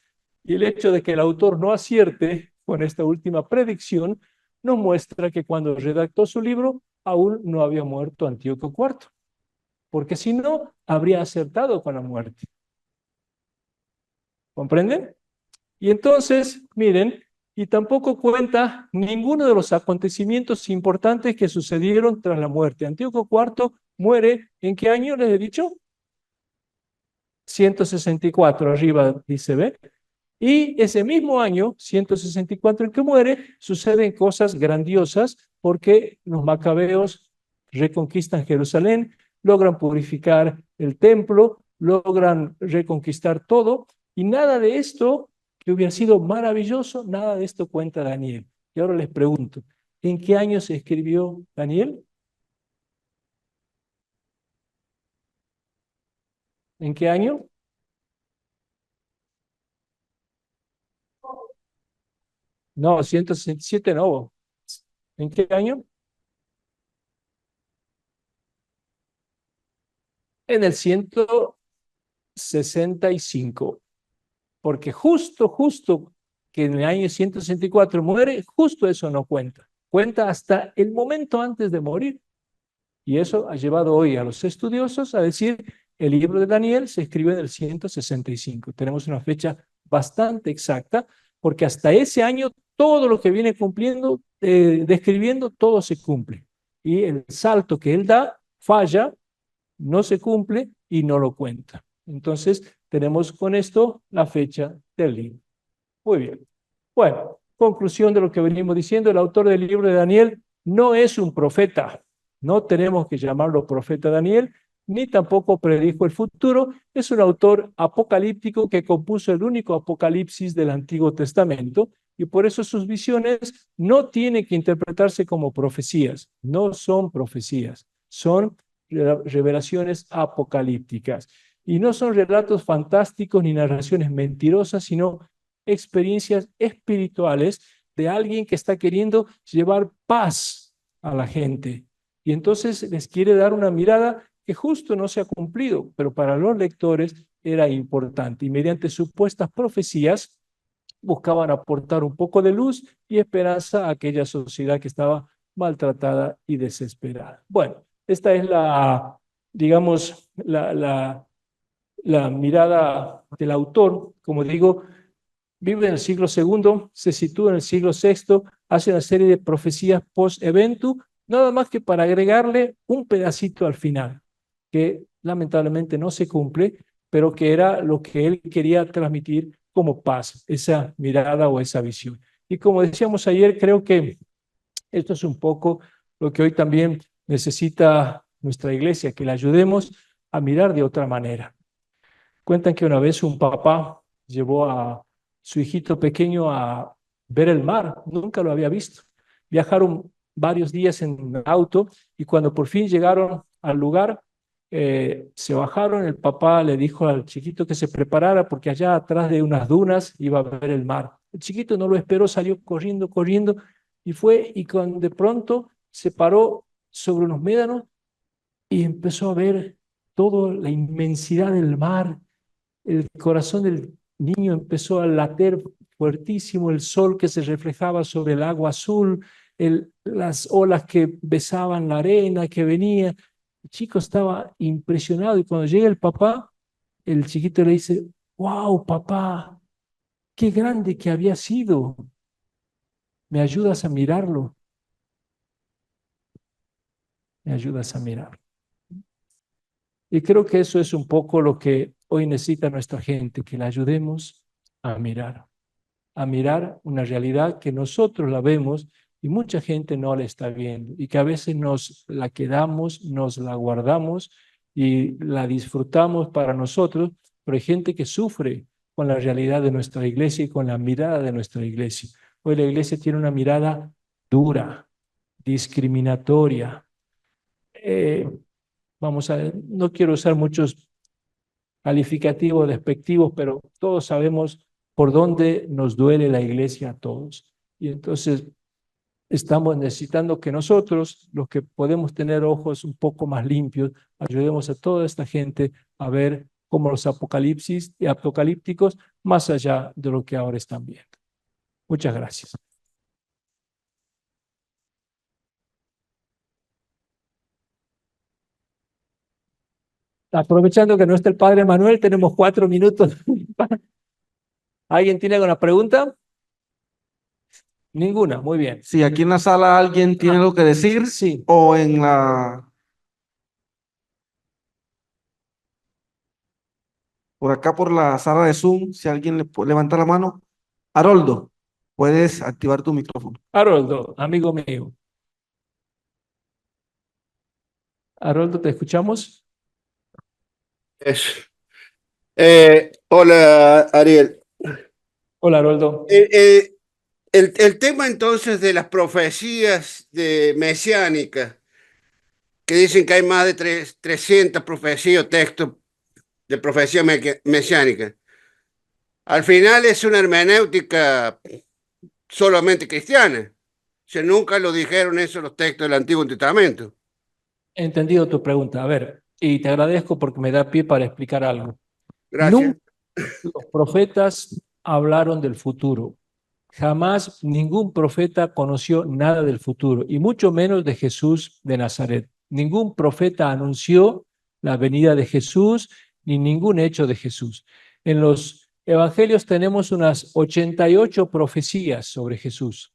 Y el hecho de que el autor no acierte con esta última predicción nos muestra que cuando redactó su libro aún no había muerto Antíoco IV, porque si no, habría acertado con la muerte. ¿Comprenden? Y entonces, miren, y tampoco cuenta ninguno de los acontecimientos importantes que sucedieron tras la muerte. Antíoco IV muere, ¿en qué año les he dicho? 164, arriba dice, ¿ve? Y ese mismo año, 164 en que muere, suceden cosas grandiosas porque los macabeos reconquistan Jerusalén, logran purificar el templo, logran reconquistar todo, y nada de esto, que hubiera sido maravilloso, nada de esto cuenta Daniel. Y ahora les pregunto, ¿en qué año se escribió Daniel? ¿En qué año? No, 167 no. ¿En qué año? En el 165. Porque justo que en el año 164 muere, justo eso no cuenta. Cuenta hasta el momento antes de morir. Y eso ha llevado hoy a los estudiosos a decir, el libro de Daniel se escribe en el 165. Tenemos una fecha bastante exacta, porque hasta ese año todo lo que viene cumpliendo, describiendo, todo se cumple. Y el salto que él da falla, no se cumple y no lo cuenta. Entonces, tenemos con esto la fecha del libro. Muy bien. Bueno, conclusión de lo que venimos diciendo, el autor del libro de Daniel no es un profeta. No tenemos que llamarlo profeta Daniel, ni tampoco predijo el futuro. Es un autor apocalíptico que compuso el único apocalipsis del Antiguo Testamento Y por eso sus visiones no tienen que interpretarse como profecías, no son profecías, son revelaciones apocalípticas. Y no son relatos fantásticos ni narraciones mentirosas, sino experiencias espirituales de alguien que está queriendo llevar paz a la gente. Y entonces les quiere dar una mirada que justo no se ha cumplido, pero para los lectores era importante. Y mediante supuestas profecías buscaban aportar un poco de luz y esperanza a aquella sociedad que estaba maltratada y desesperada. Bueno, esta es digamos, la mirada del autor. Como digo, vive en el siglo segundo, se sitúa en el siglo sexto, hace una serie de profecías post-eventu, nada más que para agregarle un pedacito al final, que lamentablemente no se cumple, pero que era lo que él quería transmitir como paz, esa mirada o esa visión. Y como decíamos ayer, creo que esto es un poco lo que hoy también necesita nuestra iglesia, que le ayudemos a mirar de otra manera. Cuentan que una vez un papá llevó a su hijito pequeño a ver el mar, nunca lo había visto. Viajaron varios días en auto y cuando por fin llegaron al lugar, se bajaron, el papá le dijo al chiquito que se preparara porque allá atrás de unas dunas iba a ver el mar. El chiquito no lo esperó, salió corriendo, corriendo y fue y de pronto se paró sobre unos médanos y empezó a ver toda la inmensidad del mar. El corazón del niño empezó a latir fuertísimo, el sol que se reflejaba sobre el agua azul, las olas que besaban la arena que venía. El chico estaba impresionado y cuando llega el papá, el chiquito le dice, wow, papá, qué grande que había sido. ¿Me ayudas a mirarlo? ¿Me ayudas a mirarlo? Y creo que eso es un poco lo que hoy necesita nuestra gente, que la ayudemos a mirar una realidad que nosotros la vemos y mucha gente no la está viendo y que a veces nos la quedamos, nos la guardamos y la disfrutamos para nosotros, pero hay gente que sufre con la realidad de nuestra iglesia y con la mirada de nuestra iglesia. Hoy la iglesia tiene una mirada dura, discriminatoria. Vamos a ver, no quiero usar muchos calificativos despectivos, pero todos sabemos por dónde nos duele la iglesia a todos. Y entonces estamos necesitando que nosotros, los que podemos tener ojos un poco más limpios, ayudemos a toda esta gente a ver como los apocalipsis y apocalípticos más allá de lo que ahora están viendo. Muchas gracias. Aprovechando que no está el padre Manuel, tenemos 4 minutos. ¿Alguien tiene alguna pregunta? Ninguna, muy bien. Si aquí en la sala alguien tiene algo que decir, Sí. o por acá por la sala de Zoom, si alguien le puede levantar la mano. Haroldo, puedes activar tu micrófono. Haroldo, amigo mío. Haroldo, ¿te escuchamos? Eso. Hola, Ariel. Hola, Haroldo. El tema entonces de las profecías mesiánicas, que dicen que hay más de 300 profecías o textos de profecía mesiánica, al final es una hermenéutica solamente cristiana. O sea, nunca lo dijeron eso los textos del Antiguo Testamento. He entendido tu pregunta. A ver, y te agradezco porque me da pie para explicar algo. Gracias. Nunca los profetas hablaron del futuro. Jamás ningún profeta conoció nada del futuro, y mucho menos de Jesús de Nazaret. Ningún profeta anunció la venida de Jesús, ni ningún hecho de Jesús. En los evangelios tenemos unas 88 profecías sobre Jesús.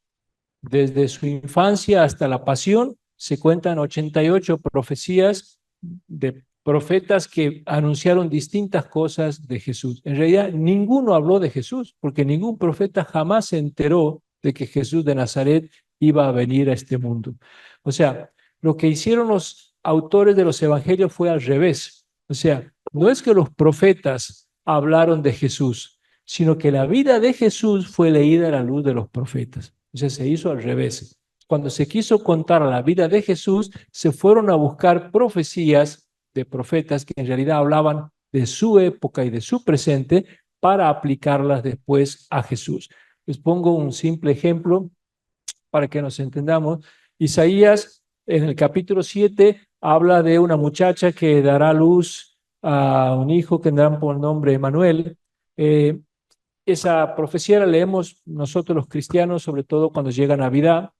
Desde su infancia hasta la pasión, se cuentan 88 profecías de profetas que anunciaron distintas cosas de Jesús. En realidad, ninguno habló de Jesús, porque ningún profeta jamás se enteró de que Jesús de Nazaret iba a venir a este mundo. O sea, lo que hicieron los autores de los evangelios fue al revés. O sea, no es que los profetas hablaron de Jesús, sino que la vida de Jesús fue leída a la luz de los profetas. O sea, se hizo al revés. Cuando se quiso contar la vida de Jesús, se fueron a buscar profecías de profetas que en realidad hablaban de su época y de su presente para aplicarlas después a Jesús. Les pongo un simple ejemplo para que nos entendamos. Isaías, en el capítulo 7, habla de una muchacha que dará luz a un hijo que tendrán por nombre Emanuel. Esa profecía la leemos nosotros los cristianos, sobre todo cuando llega Navidad,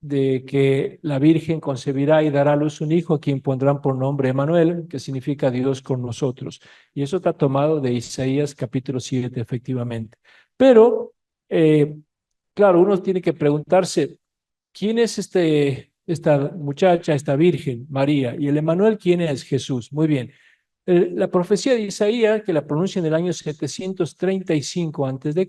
de que la Virgen concebirá y dará a luz un hijo a quien pondrán por nombre Emanuel, que significa Dios con nosotros. Y eso está tomado de Isaías capítulo 7, efectivamente. Pero, claro, uno tiene que preguntarse, ¿quién es esta muchacha, esta Virgen, María? Y el Emanuel, ¿quién es? Jesús. Muy bien. La profecía de Isaías, que la pronuncia en el año 735 a.C.,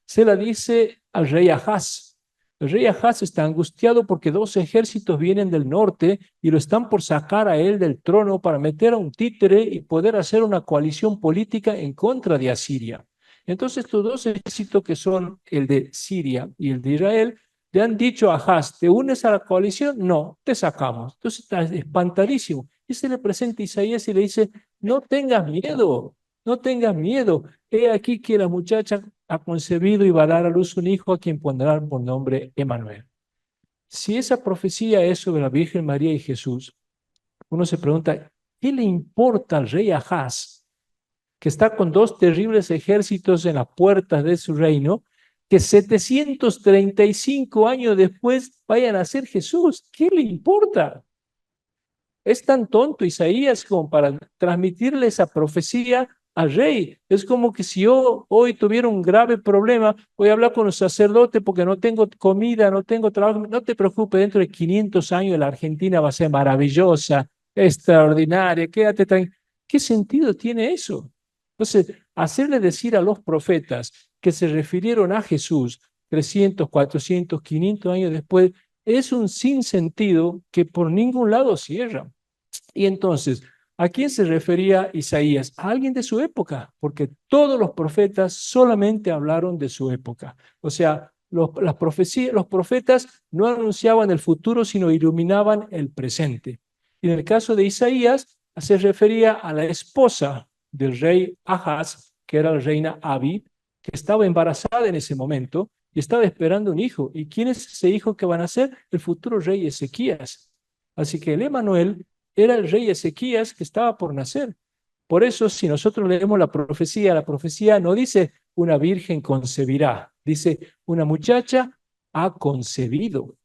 se la dice al rey Ahaz. El rey Ahaz está angustiado porque 2 ejércitos vienen del norte y lo están por sacar a él del trono para meter a un títere y poder hacer una coalición política en contra de Asiria. Entonces, estos 2 ejércitos, que son el de Siria y el de Israel, le han dicho a Ahaz, ¿te unes a la coalición? No, te sacamos. Entonces está espantadísimo. Y se le presenta a Isaías y le dice, no tengas miedo, no tengas miedo. He aquí que la muchacha ha concebido y va a dar a luz un hijo a quien pondrán por nombre Emanuel. Si esa profecía es sobre la Virgen María y Jesús, uno se pregunta, ¿qué le importa al rey Ahaz, que está con 2 terribles ejércitos en las puertas de su reino, que 735 años después vayan a ser Jesús? ¿Qué le importa? Es tan tonto Isaías como para transmitirle esa profecía al rey. Es como que si yo hoy tuviera un grave problema, voy a hablar con el sacerdote porque no tengo comida, no tengo trabajo. No te preocupes, dentro de 500 años la Argentina va a ser maravillosa, extraordinaria, quédate tranquilo. ¿Qué sentido tiene eso? Entonces, hacerle decir a los profetas que se refirieron a Jesús 300, 400, 500 años después, es un sinsentido que por ningún lado cierra. Y entonces, ¿a quién se refería Isaías? A alguien de su época, porque todos los profetas solamente hablaron de su época. O sea, los profetas no anunciaban el futuro, sino iluminaban el presente. Y en el caso de Isaías, se refería a la esposa del rey Ahaz, que era la reina Abi, que estaba embarazada en ese momento y estaba esperando un hijo. ¿Y quién es ese hijo que van a ser? El futuro rey Ezequías. Así que el Emanuel era el rey Ezequías que estaba por nacer. Por eso, si nosotros leemos la profecía no dice una virgen concebirá, dice una muchacha ha concebido.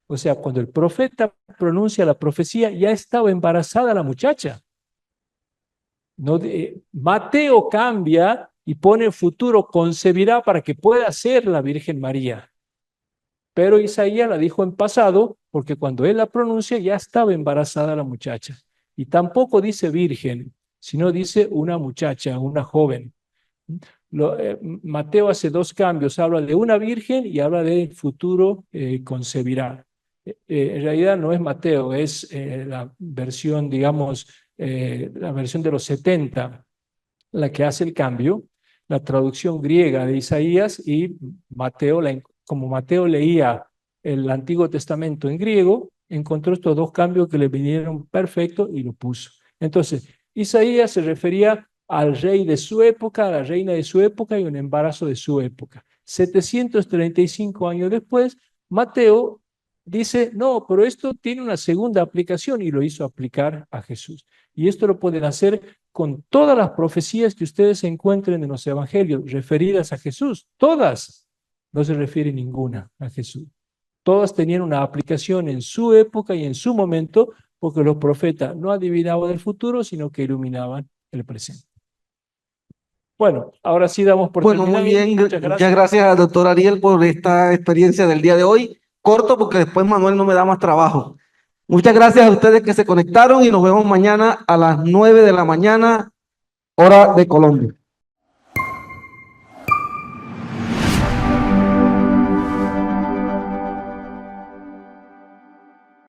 O sea, cuando el profeta pronuncia la profecía, ya estaba embarazada la muchacha. No, Mateo cambia y pone futuro concebirá para que pueda ser la Virgen María. Pero Isaías la dijo en pasado porque cuando él la pronuncia ya estaba embarazada la muchacha. Y tampoco dice virgen, sino dice una muchacha, una joven. Mateo hace 2 cambios, habla de una virgen y habla de futuro concebirá. En realidad no es Mateo, es la versión, digamos, la versión de los 70, la que hace el cambio, la traducción griega de Isaías, y Mateo, como Mateo leía el Antiguo Testamento en griego, encontró estos 2 cambios que le vinieron perfectos y lo puso. Entonces, Isaías se refería al rey de su época, a la reina de su época y un embarazo de su época. 735 años después, Mateo dice, no, pero esto tiene una segunda aplicación y lo hizo aplicar a Jesús. Y esto lo pueden hacer con todas las profecías que ustedes encuentren en los evangelios referidas a Jesús. Todas. No se refiere ninguna a Jesús. Todas tenían una aplicación en su época y en su momento, porque los profetas no adivinaban el futuro, sino que iluminaban el presente. Bueno, ahora sí damos por Bueno, terminado. muy bien. Muchas gracias al doctor Ariel por esta experiencia del día de hoy. Corto porque después Manuel no me da más trabajo. Muchas gracias a ustedes que se conectaron y nos vemos mañana a las 9 de la mañana, hora de Colombia.